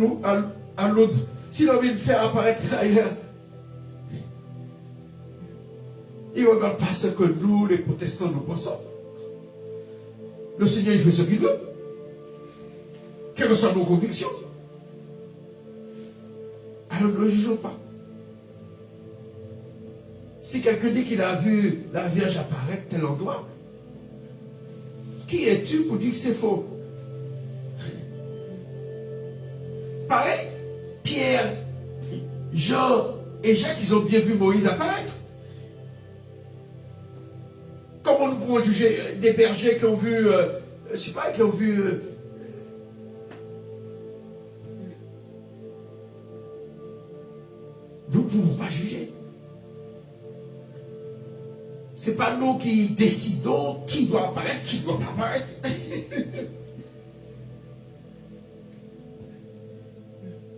l'autre, s'il a envie de faire apparaître ailleurs, il ne regarde pas ce que nous, les protestants, nous pensons. Le Seigneur, il fait ce qu'il veut. Quelles soient nos convictions. Alors ne le jugeons pas. Si quelqu'un dit qu'il a vu la Vierge apparaître tel endroit, qui es-tu pour dire que c'est faux? Pareil, Pierre, Jean et Jacques, ils ont bien vu Moïse apparaître. Comment nous pouvons juger des bergers qui ont vu, je ne sais pas, qui ont vu... nous ne pouvons pas juger. Ce n'est pas nous qui décidons qui doit apparaître, qui ne doit pas apparaître.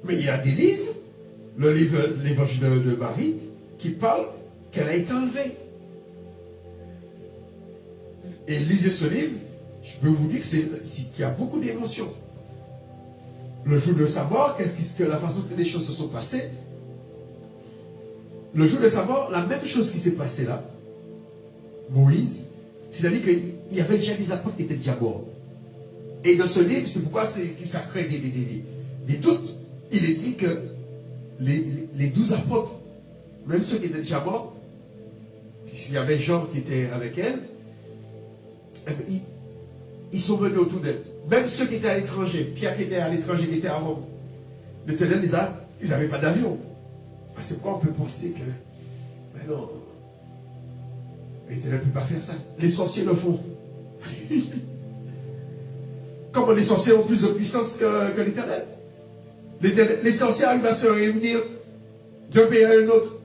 Mais il y a des livres, le livre de l'évangile de Marie, qui parle qu'elle a été enlevée. Et lisez ce livre, je peux vous dire qu'il y a beaucoup d'émotions. Le jour de sa mort, la façon que les choses se sont passées, le jour de sa mort, la même chose qui s'est passée là, Moïse, c'est-à-dire qu'il y avait déjà des apôtres qui étaient déjà morts. Et dans ce livre, c'est pourquoi ça crée des doutes. Il est dit que les 12 apôtres, même ceux qui étaient déjà morts, puisqu'il y avait Jean qui était avec elle, eh bien, ils sont venus autour d'elle. Même ceux qui étaient à l'étranger, Pierre qui était à l'étranger, qui était à Rome, l'Éternel, ils n'avaient pas d'avion. C'est pourquoi on peut penser que, mais non, l'Éternel ne peut pas faire ça. Les sorciers le font. Comment les sorciers ont plus de puissance que l'Éternel? Les sorciers arrivent à se réunir d'un pays à un autre.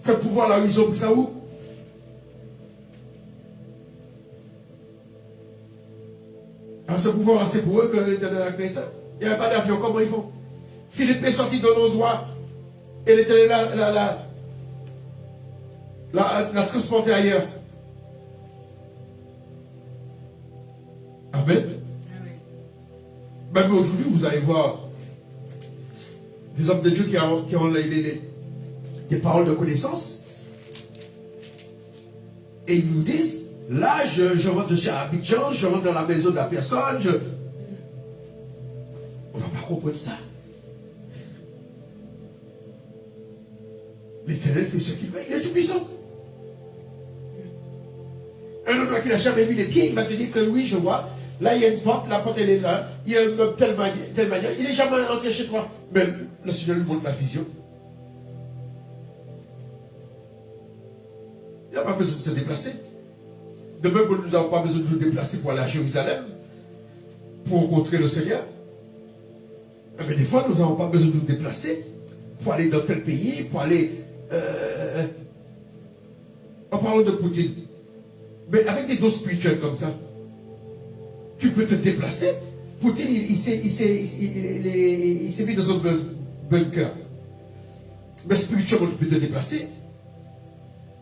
Ce pouvoir-là, ils ont pris ça où? Alors ce pouvoir-là, c'est pour eux que l'Éternel a créé ça. Il n'y avait pas d'avion, comment ils font? Philippe est sorti de nos doigts et l'Éternel l'a transporté ailleurs. Amen. Même aujourd'hui, vous allez voir des hommes de Dieu qui ont des paroles de connaissance. Et ils nous disent, là, je rentre chez Abidjan, je rentre dans la maison de la personne, on ne va pas comprendre ça. L'Éternel fait ce qu'il veut, il est tout puissant. Un autre qui n'a jamais mis les pieds, il va te dire que oui, je vois. Là, il y a une porte, la porte elle est là, il y a une telle manière, il n'est jamais entré chez toi. Mais le Seigneur lui montre la vision. Il n'a pas besoin de se déplacer. De même que nous n'avons pas besoin de nous déplacer pour aller à Jérusalem, pour rencontrer le Seigneur. Mais des fois, nous n'avons pas besoin de nous déplacer pour aller dans tel pays, pour aller... en parlant de Poutine. Mais avec des dons spirituels comme ça, tu peux te déplacer. Poutine, il s'est mis dans un bunker. Mais spirituellement, tu peux te déplacer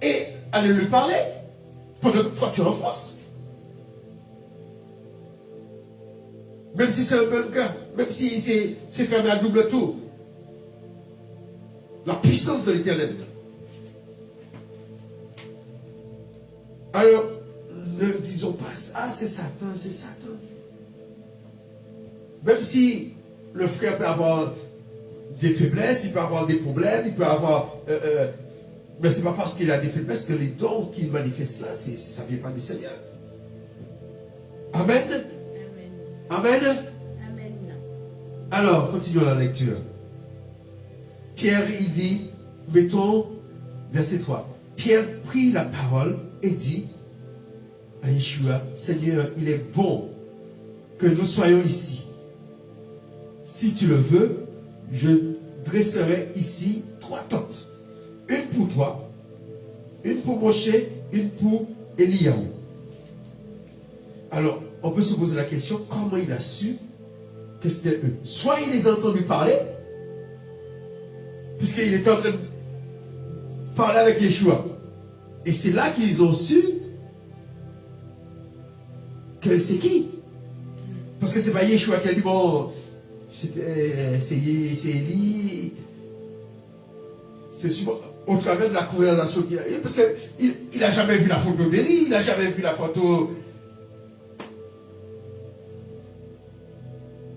et aller lui parler pendant que toi tu es en France. Même si c'est un bunker, même si c'est fermé à double tour. La puissance de l'Éternel. Alors, ne disons pas, ah c'est Satan, c'est Satan. Même si le frère peut avoir des faiblesses, il peut avoir des problèmes, il peut avoir... mais ce n'est pas parce qu'il a des faiblesses que les dons qu'il manifeste là, ça ne vient pas du Seigneur. Amen. Amen. Amen. Amen. Alors, continuons la lecture. Pierre, il dit, mettons, verset 3. Pierre prit la parole et dit à Yeshua, Seigneur, il est bon que nous soyons ici. Si tu le veux, je dresserai ici 3 tentes. Une pour toi, une pour Moshe, une pour Eliaou. Alors, on peut se poser la question, comment il a su que c'était eux? Soit il les a entendus parler, puisqu'il était en train de parler avec Yeshua. Et c'est là qu'ils ont su que c'est qui. Parce que c'est pas Yeshua qui a dit, bon, c'est Élie. C'est souvent au travers de la conversation qu'il a eu. Parce qu'il n'a jamais vu la photo d'Élie, il n'a jamais vu la photo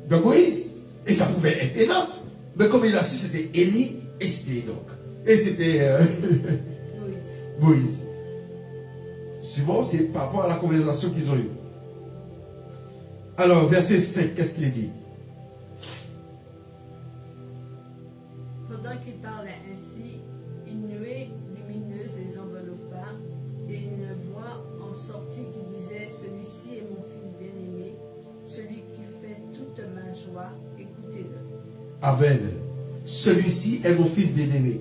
de Moïse. Et ça pouvait être énorme. Mais comme il a su, c'était Élie et c'était Enoch. Et c'était Moïse. Souvent, c'est par rapport à la conversation qu'ils ont eue. Alors, verset 5, qu'est-ce qu'il est dit? Pendant qu'il parlait ainsi, une nuée lumineuse les enveloppa, et une voix en sortit qui disait, celui-ci est mon fils bien-aimé, celui qui fait toute ma joie, écoutez-le. Amen. Celui-ci est mon fils bien-aimé.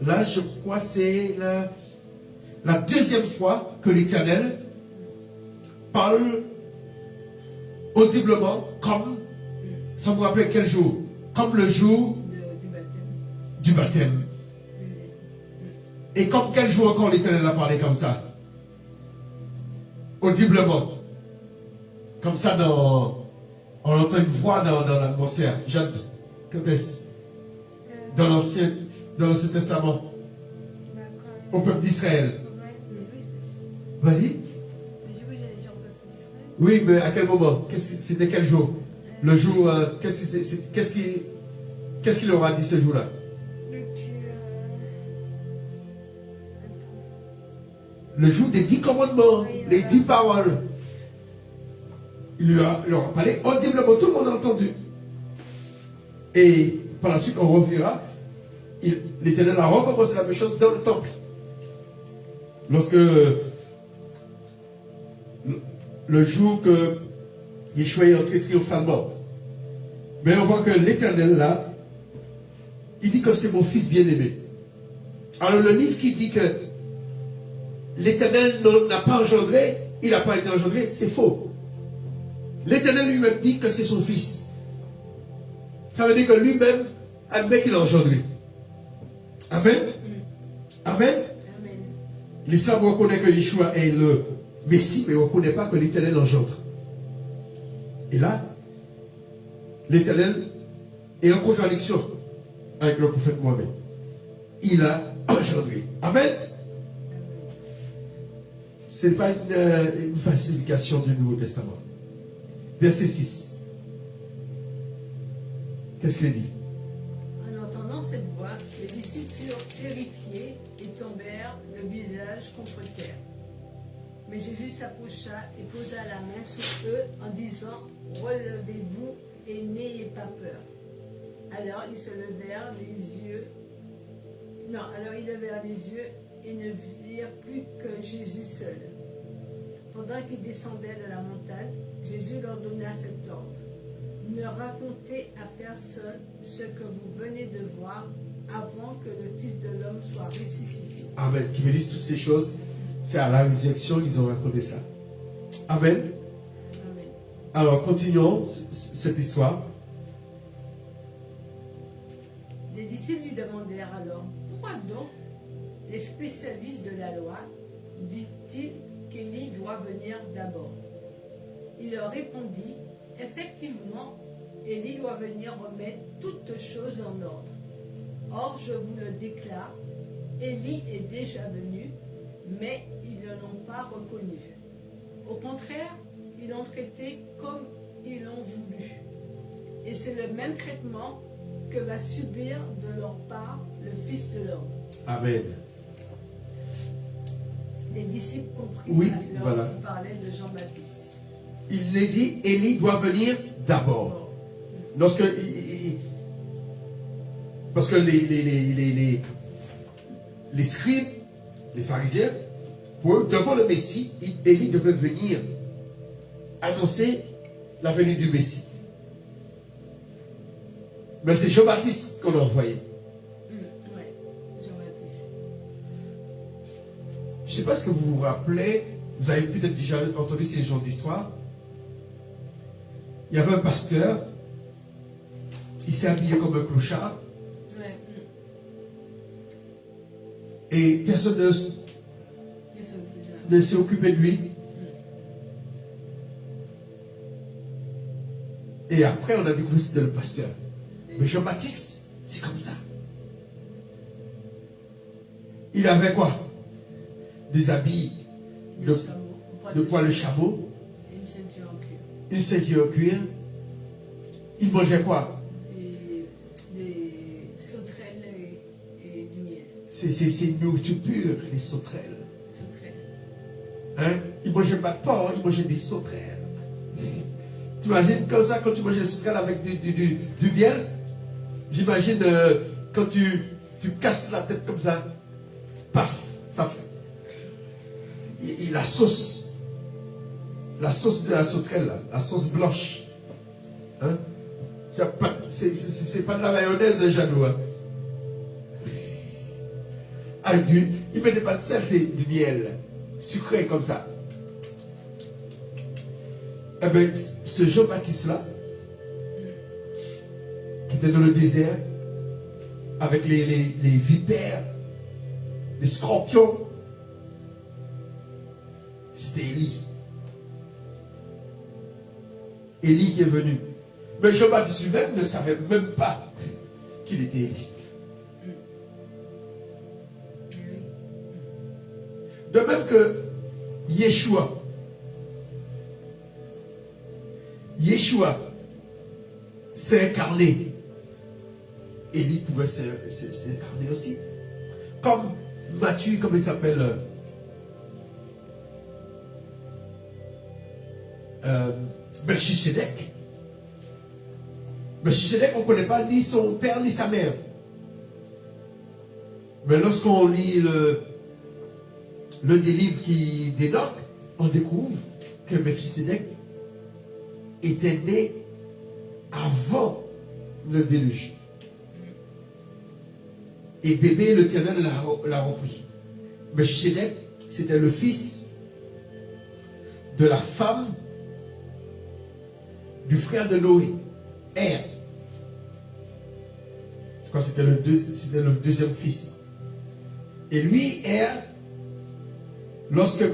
Là, je crois que c'est la deuxième fois que l'Éternel parle audiblement, comme, ça vous rappelle quel jour? Comme le jour du baptême. Et comme quel jour encore l'Éternel a parlé comme ça? Audiblement. Comme ça, on entend une voix dans l'atmosphère. Jeanne, quand est-ce? Dans l'Ancien Testament. Au peuple d'Israël. Vas-y. Oui, mais à quel moment? C'était quel jour? Le jour, qu'est-ce qu'il aura dit ce jour-là? Le jour des 10 commandements, les 10 paroles. Il leur a parlé audiblement, tout le monde a entendu. Et par la suite, on reverra, l'Éternel a recommencé la même chose dans le temple. Lorsque le jour que Yeshua est entré triomphalement. Mais on voit que l'Éternel là, il dit que c'est mon fils bien-aimé. Alors le livre qui dit que l'Éternel n'a pas engendré, il n'a pas été engendré, c'est faux. L'Éternel lui-même dit que c'est son fils. Ça veut dire que lui-même admet qu'il a engendré. Amen. Amen. Amen. L'islam reconnaît que Yeshua est le Messie, mais on ne reconnaît pas que l'Éternel engendre. Et là, l'Éternel est en contradiction avec le prophète Mohamed. Il a engendré. Amen. Ce n'est pas une falsification du Nouveau Testament. Verset 6. Qu'est-ce qu'il dit? En entendant cette voix, les disciples furent terrifiés et tombèrent le visage contre terre. Mais Jésus s'approcha et posa la main sur eux en disant, relevez-vous et n'ayez pas peur. Alors ils se levèrent les yeux. Non, alors ils levèrent les yeux et ne virent plus que Jésus seul. Pendant qu'ils descendaient de la montagne, Jésus leur donna cet ordre. Ne racontez à personne ce que vous venez de voir avant que le Fils de l'homme soit ressuscité. Amen. Qui me disent toutes ces choses, c'est à la résurrection qu'ils ont raconté ça. Amen. Amen. Alors, continuons cette histoire. Les disciples lui demandèrent alors, pourquoi donc les spécialistes de la loi disent-ils qu'Élie doit venir d'abord? Il leur répondit, effectivement, Élie doit venir remettre toutes choses en ordre. Or, je vous le déclare, Élie est déjà venu, mais ils ne l'ont pas reconnu. Au contraire, ils l'ont traité comme ils l'ont voulu. Et c'est le même traitement que va subir de leur part le Fils de l'homme. Amen. Les disciples comprirent Oui, alors voilà. qu'il parlait de Jean-Baptiste. Il les dit, Élie doit venir d'abord. Lorsque, parce que les scribes, les pharisiens, pour eux, devant le Messie, Élie devait venir annoncer la venue du Messie. Mais c'est Jean-Baptiste qu'on a envoyé. Oui, Jean-Baptiste. Je ne sais pas ce que vous vous rappelez, vous avez peut-être déjà entendu ces genres d'histoire. Il y avait un pasteur, il s'est habillé comme un clochard, Ouais. et personne Ils sont déjà. ne s'est occupé de lui. Et après, on a découvert que c'était le pasteur. Mais Jean-Baptiste, c'est comme ça. Il avait quoi? Des habits Des de chameaux. poil de chameau, Une ceinture en cuir. une ceinture en cuir. Il mangeait quoi? Des sauterelles et du miel. C'est une nourriture pure, les sauterelles. Sauterelles. Hein? Il ne mangeait pas de porc, il mangeait des sauterelles. Tu imagines comme ça, quand tu manges des sauterelles avec du miel? J'imagine quand tu casses la tête comme ça, paf, ça fait. Et la sauce de la sauterelle, là, la sauce blanche. Hein? C'est pas de la mayonnaise, Jeannot. Hein? Il mettait pas de sel, c'est du miel, sucré comme ça. Eh bien, ce Jean-Baptiste-là, qui était dans le désert, avec les vipères, les scorpions, c'était Élie. Élie qui est venu. Mais Jean-Baptiste lui-même ne savait même pas qu'il était Élie. De même que Yeshua s'est incarné. Élie pouvait s'incarner aussi. Comme Matthieu, comme il s'appelle, Melchisedec. Melchisedec, on ne connaît pas ni son père ni sa mère. Mais lorsqu'on lit l'un des livres d'Enoch, on découvre que Melchisedec était né avant le déluge. Et bébé, l'Éternel l'a repris. Melchisedec, c'était le fils de la femme du frère de Noé, Er. Je crois que c'était le deuxième fils. Et lui, Er, lorsque,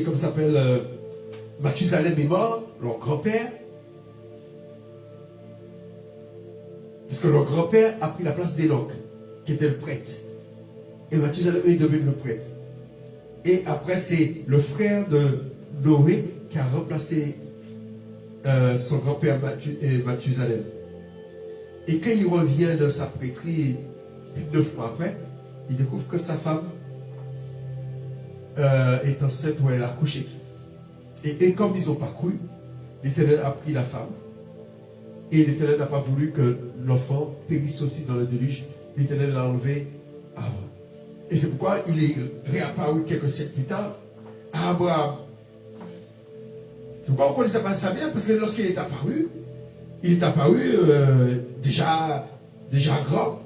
comme ça s'appelle, Mathusalem est mort, leur grand-père, parce que leur grand-père a pris la place d'Enoch, qui était le prêtre. Et Mathusalem est devenu le prêtre. Et après, c'est le frère de Noé qui a remplacé son grand-père Mathusalem. Et quand il revient de sa prêtrise, plus de 9 mois après, il découvre que sa femme est enceinte où elle a accouché. Et comme ils n'ont pas cru, l'Éternel a pris la femme. Et l'Éternel n'a pas voulu que l'enfant périsse aussi dans le déluge. L'Éternel l'a enlevé avant. Et c'est pourquoi il est réapparu quelques siècles plus tard à Abraham. C'est pourquoi on connaissait pas ça bien, parce que lorsqu'il est apparu, déjà grand,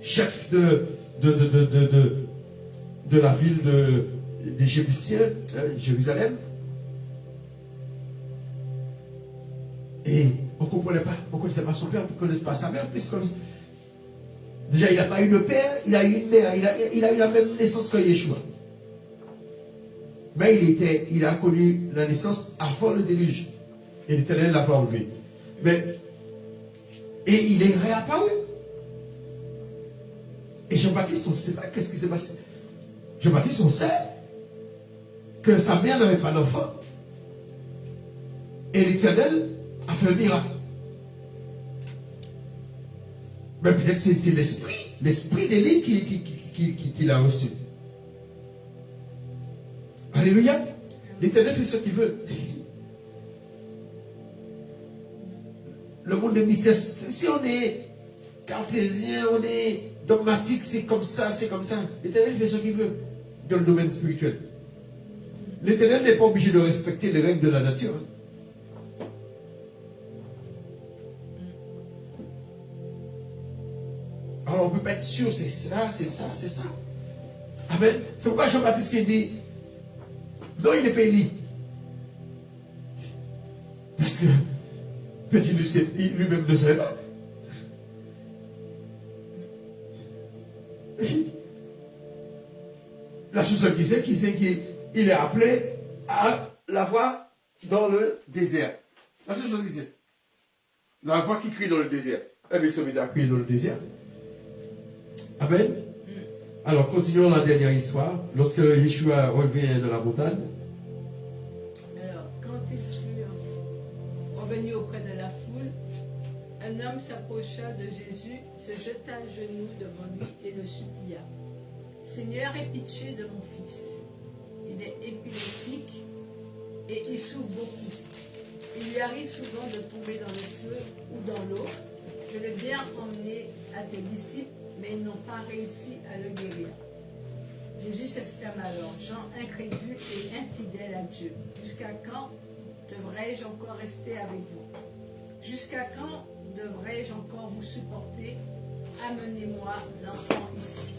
chef de la ville des Jébusiens, Jérusalem. Et on ne comprenait pas, on ne connaissait pas son père, on ne connaissait pas sa mère, puisque déjà il n'a pas eu de père, il a eu une mère, il a eu la même naissance que Yeshua. Mais il a connu la naissance avant le déluge. Et l'Éternel l'a pas enlevé. Et il est réapparu. Et Jean-Baptiste, on ne sait pas qu'est-ce qui s'est passé. Jean-Baptiste, on sait que sa mère n'avait pas d'enfant. Et l'Éternel a fait un miracle. Mais peut-être c'est l'esprit d'Élie qui l'a reçu. Alléluia. L'Éternel fait ce qu'il veut. Le monde de mystère, si on est cartésien, on est dogmatique, c'est comme ça, c'est comme ça. L'Éternel fait ce qu'il veut dans le domaine spirituel. L'Éternel n'est pas obligé de respecter les règles de la nature. Alors on ne peut pas être sûr, c'est ça, c'est ça, c'est ça. Amen. C'est pourquoi Jean-Baptiste qui dit, non, il n'est pas Élie. Parce que peut-être lui-même ne savait pas. La chose qu'il sait, qu'il est appelé à la voix dans le désert. La seule chose qu'il sait. La voix qui crie dans le désert. Eh bien, il s'est mis à crier dans le désert. Amen. Alors, continuons la dernière histoire. Lorsque Yeshua revient de la montagne. Alors, quand ils furent revenus auprès de la foule, un homme s'approcha de Jésus, se jeta à genoux devant lui et le supplia. Seigneur, aie pitié de mon fils. Il est épileptique et il souffre beaucoup. Il lui arrive souvent de tomber dans le feu ou dans l'eau. Je l'ai bien emmené à tes disciples, mais ils n'ont pas réussi à le guérir. Jésus s'exclama alors, gens incrédules et infidèles à Dieu, jusqu'à quand devrais-je encore rester avec vous? Jusqu'à quand devrais-je encore vous supporter? Amenez-moi l'enfant ici.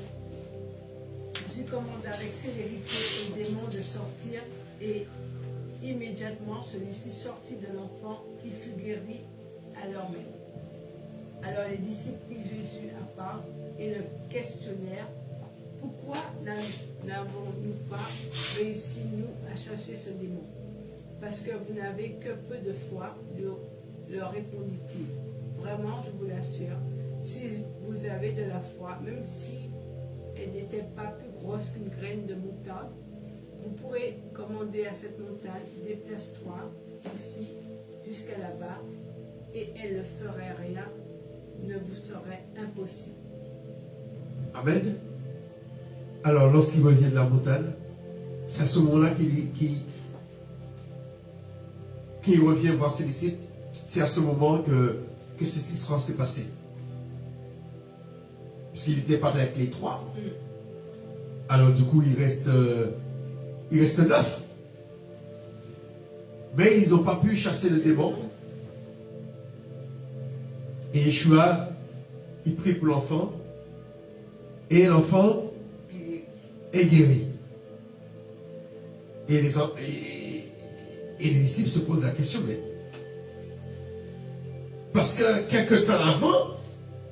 Jésus commanda avec célérité au démon de sortir et immédiatement celui-ci sortit de l'enfant qui fut guéri à l'heure même. Alors les disciples prirent Jésus à part et le questionnèrent. Pourquoi n'avons-nous pas réussi, nous, à chasser ce démon? Parce que vous n'avez que peu de foi, leur répondit-il. Vraiment, je vous l'assure, si vous avez de la foi, même si elle n'était pas plus grosse qu'une graine de moutarde, vous pourrez commander à cette montagne, déplace-toi ici jusqu'à là-bas, et elle ne ferait rien, ne vous serait impossible. Amen. Alors, lorsqu'il revient de la montagne, c'est à ce moment-là qu'il revient voir ses disciples. C'est à ce moment que cette histoire s'est passée. Puisqu'il n'était pas avec les trois. Alors, du coup, il reste 9. Mais ils n'ont pas pu chasser le démon. Et Yeshua, il prie pour l'enfant. Et l'enfant est guéri. Et les disciples se posent la question, mais parce que quelque temps avant,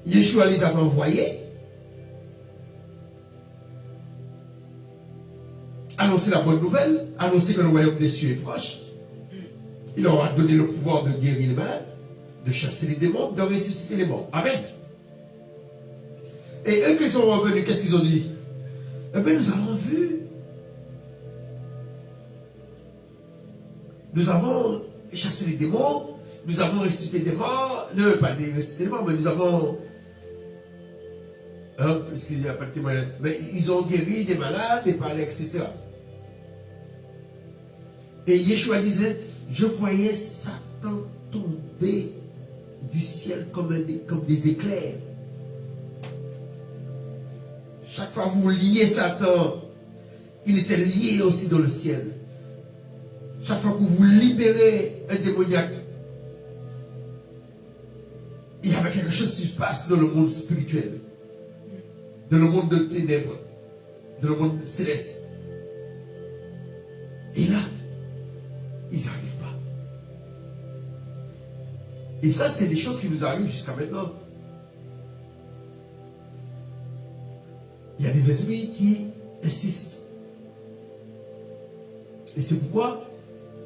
Yeshua les avait envoyés annoncer la bonne nouvelle, annoncer que le royaume des cieux est proche. Il leur a donné le pouvoir de guérir les malades, de chasser les démons, de ressusciter les morts. Amen. Et eux qui sont revenus, qu'est-ce qu'ils ont dit? Eh bien, nous avons vu. Nous avons chassé les démons, nous avons ressuscité des morts, non, pas des ressuscité des morts, mais nous avons... Est-ce qu'il n'y a pas de témoignage? Mais ils ont guéri des malades, des palais, etc. Et Yeshua disait, je voyais Satan tomber du ciel comme des éclairs. Chaque fois que vous liez Satan, il était lié aussi dans le ciel. Chaque fois que vous libérez un démoniaque, il y avait quelque chose qui se passe dans le monde spirituel, dans le monde de ténèbres, dans le monde céleste. Et là, ils n'arrivent pas. Et ça, c'est des choses qui nous arrivent jusqu'à maintenant. Il y a des esprits qui insistent. Et c'est pourquoi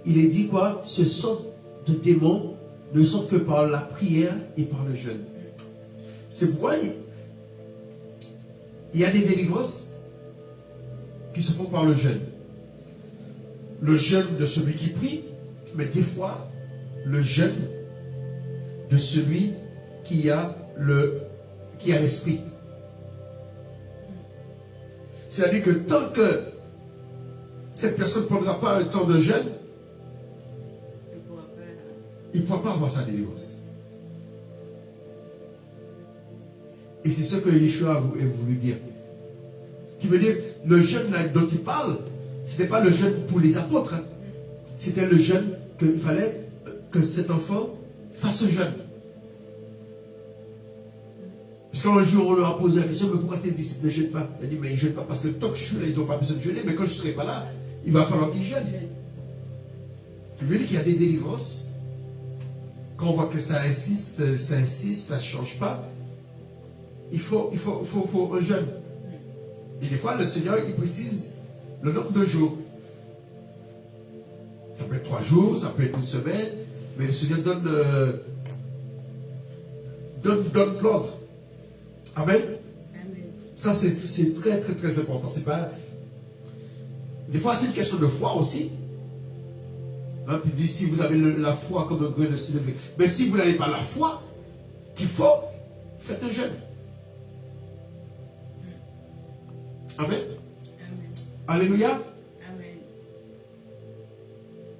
il est dit quoi? Ce sorte de démons ne sortent que par la prière et par le jeûne. C'est pourquoi il y a des délivrances qui se font par le jeûne. Le jeûne de celui qui prie, mais des fois, le jeûne de celui qui a l'esprit. C'est-à-dire que tant que cette personne ne prendra pas un temps de jeûne, il ne pourra pas avoir sa délivrance. Et c'est ce que Yeshua a voulu dire. Qui veut dire, le jeûne dont il parle, ce n'était pas le jeûne pour les apôtres. Hein. C'était le jeûne qu'il fallait que cet enfant fasse ce jeûne. Parce qu'un jour, on leur a posé la question, mais pourquoi tes disciples ne jeûnent pas? Il a dit, mais ils ne jeûnent pas parce que tant que je suis là, ils n'ont pas besoin de jeûner, mais quand je ne serai pas là, il va falloir qu'ils jeûnent. Je veux dire qu'il y a des délivrances quand on voit que ça insiste, ça ne change pas, il faut un jeûne. Et des fois, le Seigneur, il précise le nombre de jours. Ça peut être 3 jours, ça peut être une semaine, mais le Seigneur donne l'ordre. Amen. Amen. Ça, c'est très, très, très important. C'est pas... Des fois, c'est une question de foi aussi. Hein, puis il dit, si vous avez la foi comme un grain de sénévé. Mais si vous n'avez pas la foi qu'il faut, faites un jeûne. Amen. Amen. Alléluia. Amen.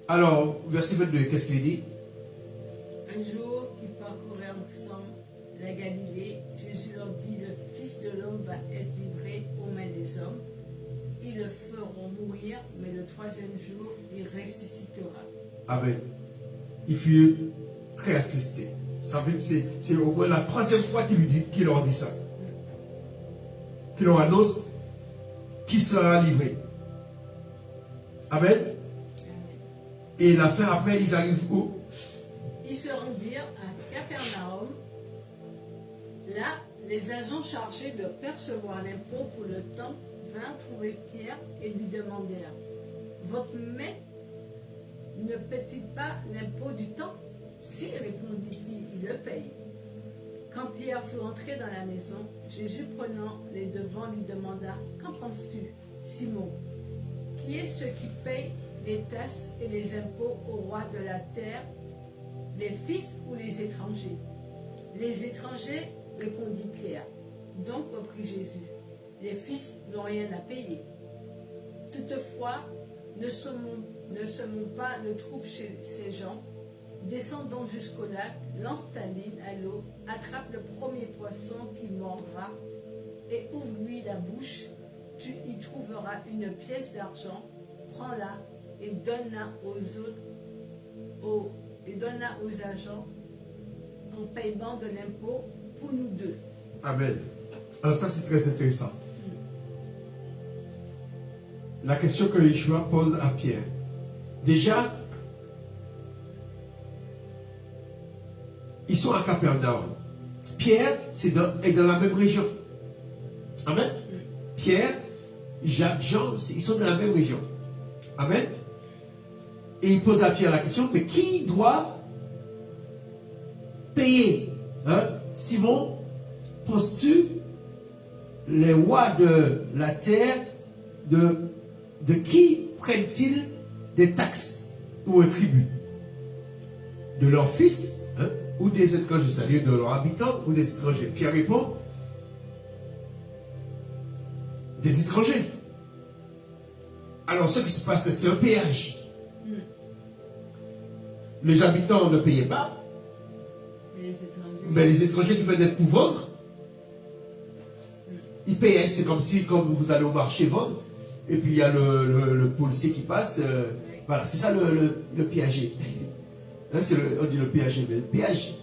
Alors, verset 22, qu'est-ce qu'il dit? Un jour qu'ils parcouraient ensemble la Galilée, Jésus leur dit, le Fils de l'homme va être livré aux mains des hommes. Ils le feront mourir, mais le 3e jour, il ressuscitera. Amen. Il fut très attristé. Ça fait, c'est au moins la 3e fois qu'il leur dit ça. Qu'il leur annonce qu'il sera livré. Amen. Amen. Et la fin après, ils arrivent où? Ils se rendirent à Capernaum. Là, les agents chargés de percevoir l'impôt pour le temple vinrent trouver Pierre et lui demandèrent, votre maître ne paie-t-il pas l'impôt du temple? Si, répondit-il, il le paye. Quand Pierre fut entré dans la maison, Jésus prenant les devants lui demanda, qu'en penses-tu, Simon? Qui est ce qui paye les taxes et les impôts au roi de la terre, les fils ou les étrangers? Les étrangers, répondit Pierre. Donc reprit Jésus, les fils n'ont rien à payer. Toutefois, ne semons pas le trouble chez ces gens. Descends donc jusqu'au lac, lance ta ligne à l'eau, attrape le premier poisson qui mordra et ouvre-lui la bouche. Tu y trouveras une pièce d'argent, prends-la et donne-la aux agents en paiement de l'impôt pour nous deux. Amen. Alors ça, c'est très intéressant. La question que Yeshua pose à Pierre. Déjà, ils sont à Capernaum. Pierre est dans la même région. Amen. Pierre, Jacques, Jean, ils sont dans la même région. Amen. Et il pose à Pierre la question, mais qui doit payer? Simon, penses-tu les rois de la terre, de qui prennent-ils des taxes ou un tribut? De leurs fils ou des étrangers, c'est-à-dire de leurs habitants ou des étrangers? Pierre répond, des étrangers. Alors ce qui se passait, c'est un péage. Les habitants ne payaient pas, mais les étrangers qui venaient pour vendre, ils payaient. C'est comme si, comme vous allez au marché vendre, et puis il y a le policier qui passe. Voilà, c'est ça le péager. On dit le péager, mais le péage.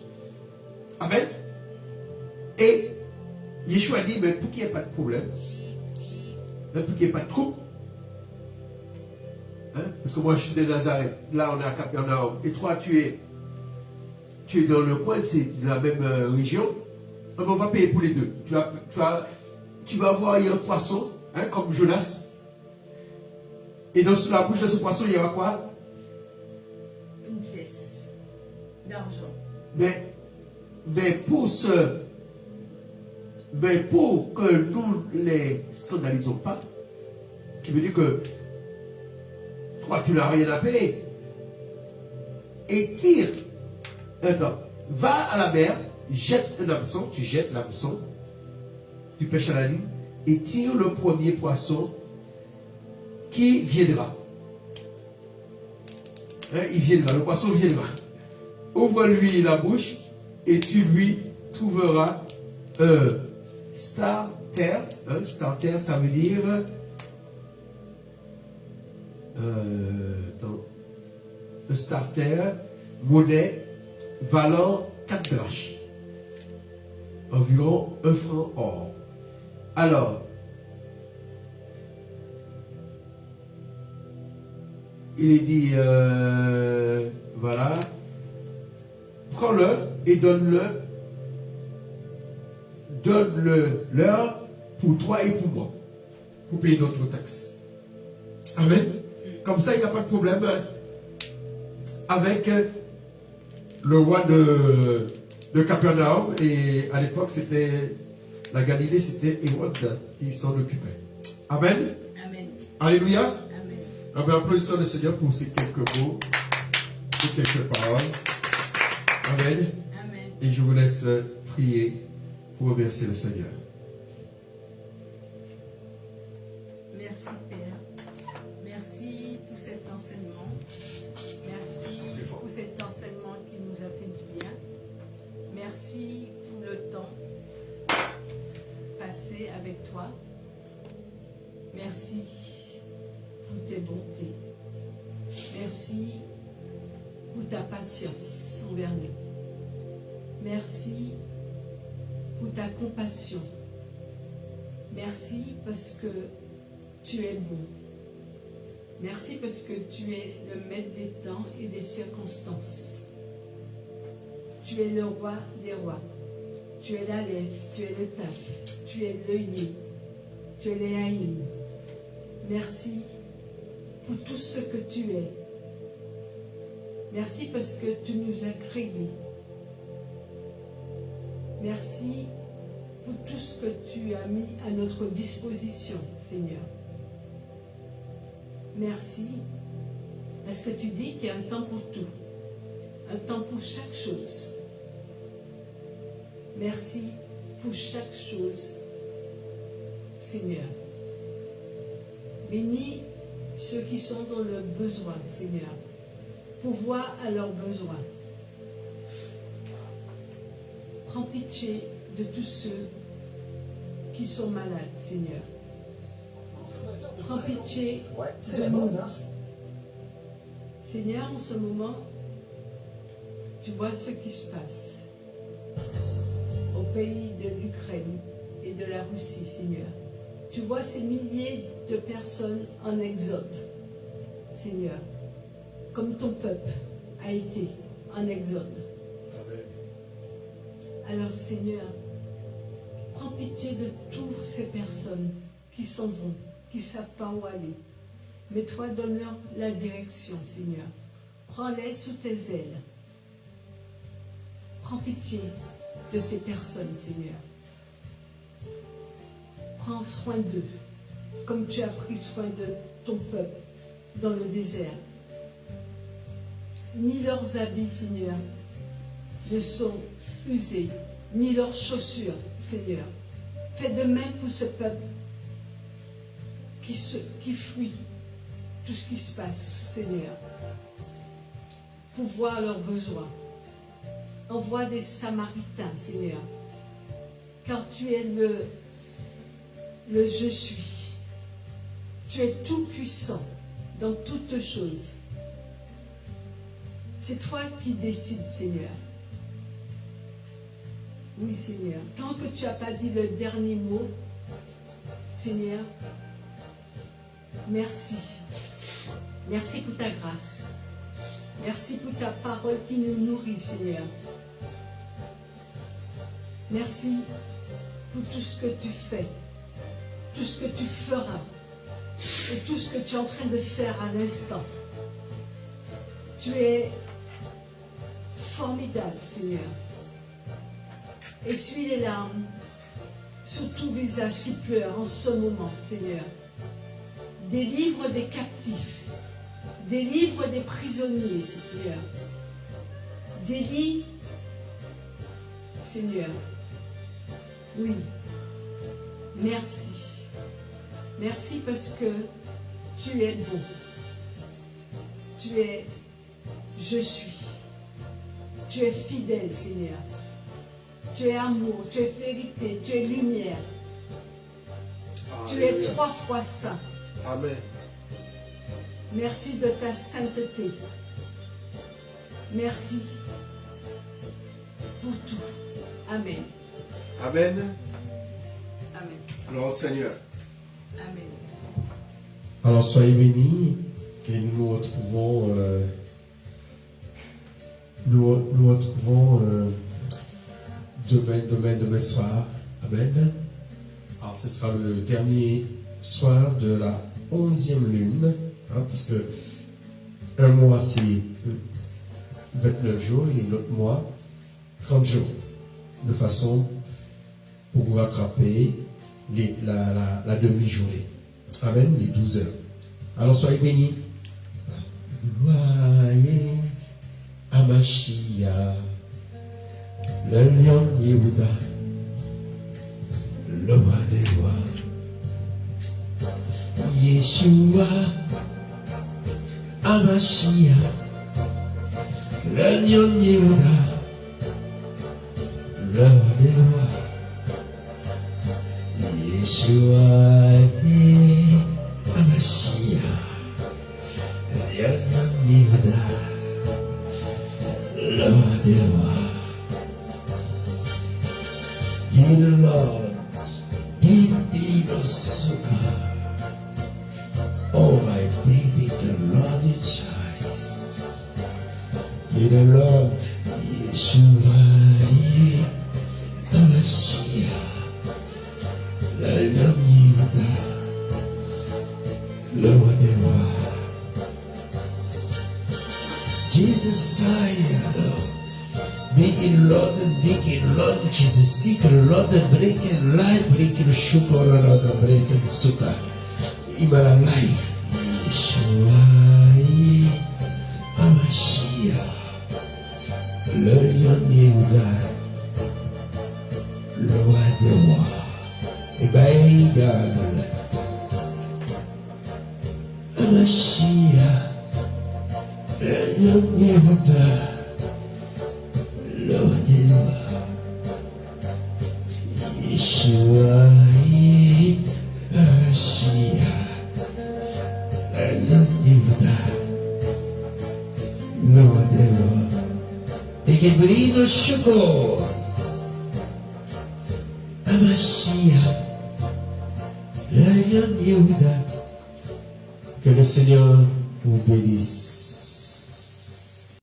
Amen. Et Yeshua dit, mais pour qu'il n'y ait pas de problème, pour qu'il n'y ait pas de trouble, parce que moi je suis de Nazareth, là on est à Capernaum, et toi tu es dans le coin, c'est de la même région, donc on va payer pour les deux. Tu vas avoir un poisson, comme Jonas, et dans la bouche de ce poisson il y aura quoi? Une pièce d'argent. Mais pour que nous ne les scandalisons pas, qui veut dire que toi tu n'as rien à payer, et tire, va à la mer, jette un hameçon, tu jettes l'hameçon, tu pêches à la ligne, et tire le premier poisson qui viendra. Il viendra, le poisson viendra. Ouvre-lui la bouche et tu lui trouveras un starter. Starter, ça veut dire un starter, monnaie valant 4 drachmes, environ 1 franc or. Alors, il est dit, voilà, prends-le et donne-le-leur pour toi et pour moi, pour payer notre taxe. Amen. Comme ça, il n'y a pas de problème avec le roi de Capernaum. Et à l'époque, c'était la Galilée, c'était Hérode qui s'en occupait. Amen. Amen. Alléluia. Amen. Amen. Applaudissons le Seigneur pour ces quelques mots, ces quelques paroles. Amen. Amen. Et je vous laisse prier pour remercier le Seigneur. Merci Père. Merci pour cet enseignement. Merci pour cet enseignement qui nous a fait du bien. Merci pour le temps passé avec toi. Merci pour tes bontés. Merci pour ta patience envers nous. Merci pour ta compassion. Merci parce que tu es bon. Merci parce que tu es le maître des temps et des circonstances. Tu es le roi des rois. Tu es l'Aleph, tu es le Taf, tu es le Yé, tu es l'Ehaïm. Merci pour tout ce que tu es. Merci parce que tu nous as créés. Merci pour tout ce que tu as mis à notre disposition, Seigneur. Merci parce que tu dis qu'il y a un temps pour tout, un temps pour chaque chose. Merci pour chaque chose, Seigneur. Bénis ceux qui sont dans le besoin, Seigneur. Pourvois à leurs besoins. Prends pitié de tous ceux qui sont malades, Seigneur. Prends pitié de nous. Seigneur, en ce moment, tu vois ce qui se passe au pays de l'Ukraine et de la Russie, Seigneur. Tu vois ces milliers de personnes en exode, Seigneur, comme ton peuple a été en exode. Alors, Seigneur, prends pitié de toutes ces personnes qui s'en vont, qui ne savent pas où aller. Mais toi, donne-leur la direction, Seigneur. Prends-les sous tes ailes. Prends pitié de ces personnes, Seigneur. Prends soin d'eux, comme tu as pris soin de ton peuple dans le désert. Ni leurs habits, Seigneur, ne sont usés, ni leurs chaussures, Seigneur. Fais de même pour ce peuple qui fuit tout ce qui se passe, Seigneur, pour voir leurs besoins. Envoie des Samaritains, Seigneur, car tu es le je suis. Tu es tout puissant dans toutes choses. C'est toi qui décides, Seigneur. Oui, Seigneur. Tant que tu n'as pas dit le dernier mot, Seigneur, merci. Merci pour ta grâce. Merci pour ta parole qui nous nourrit, Seigneur. Merci pour tout ce que tu fais, tout ce que tu feras et tout ce que tu es en train de faire à l'instant. Tu es formidable, Seigneur. Essuie les larmes sur tout visage qui pleure en ce moment, Seigneur. Délivre des captifs, délivre des prisonniers, Seigneur. Délivre, Seigneur. Oui. Merci. Merci parce que tu es bon. Tu es je suis. Tu es fidèle, Seigneur. Tu es amour, tu es vérité, tu es lumière. Tu es 3 fois saint. Amen. Merci de ta sainteté. Merci pour tout. Amen. Amen. Amen. Alors Seigneur. Amen. Alors soyez bénis et nous nous retrouvons nous retrouvons demain soir. Amen. Alors, ce sera le dernier soir de la 11e lune, parce que un mois c'est 29 jours et l'autre mois 30 jours, de façon pour vous rattraper la demi-journée. Amen, les 12 heures. Alors soyez bénis. Voyez Amashia, le lion Yehuda, le roi des rois. Yeshua, Amashia, le lion Yehuda, le roi des rois. Yeshua, Amashia, le lion Yehuda, le roi des rois. He the Lord, baby no suka. Oh my baby, the Lord is high. He the Lord, Yeshua, Amashia, le lion Yehuda, le roi des rois. Jesus Sire, making Lord and Deacon, Lord Jesus, Deacon, Lord and breaking light, breaking sugar, Lord and breaking sugar. In my life, Yeshua, Amashia, le lion Yehuda, le roi des rois. Et bien, égal, Amashia, le lion Yehuda, le roi des rois. Yeshua, Amashia, le lion Yehuda, le roi des rois. Et qu'il brille le chocolat. Amashia, le lion Yehuda. Que le Seigneur vous bénisse.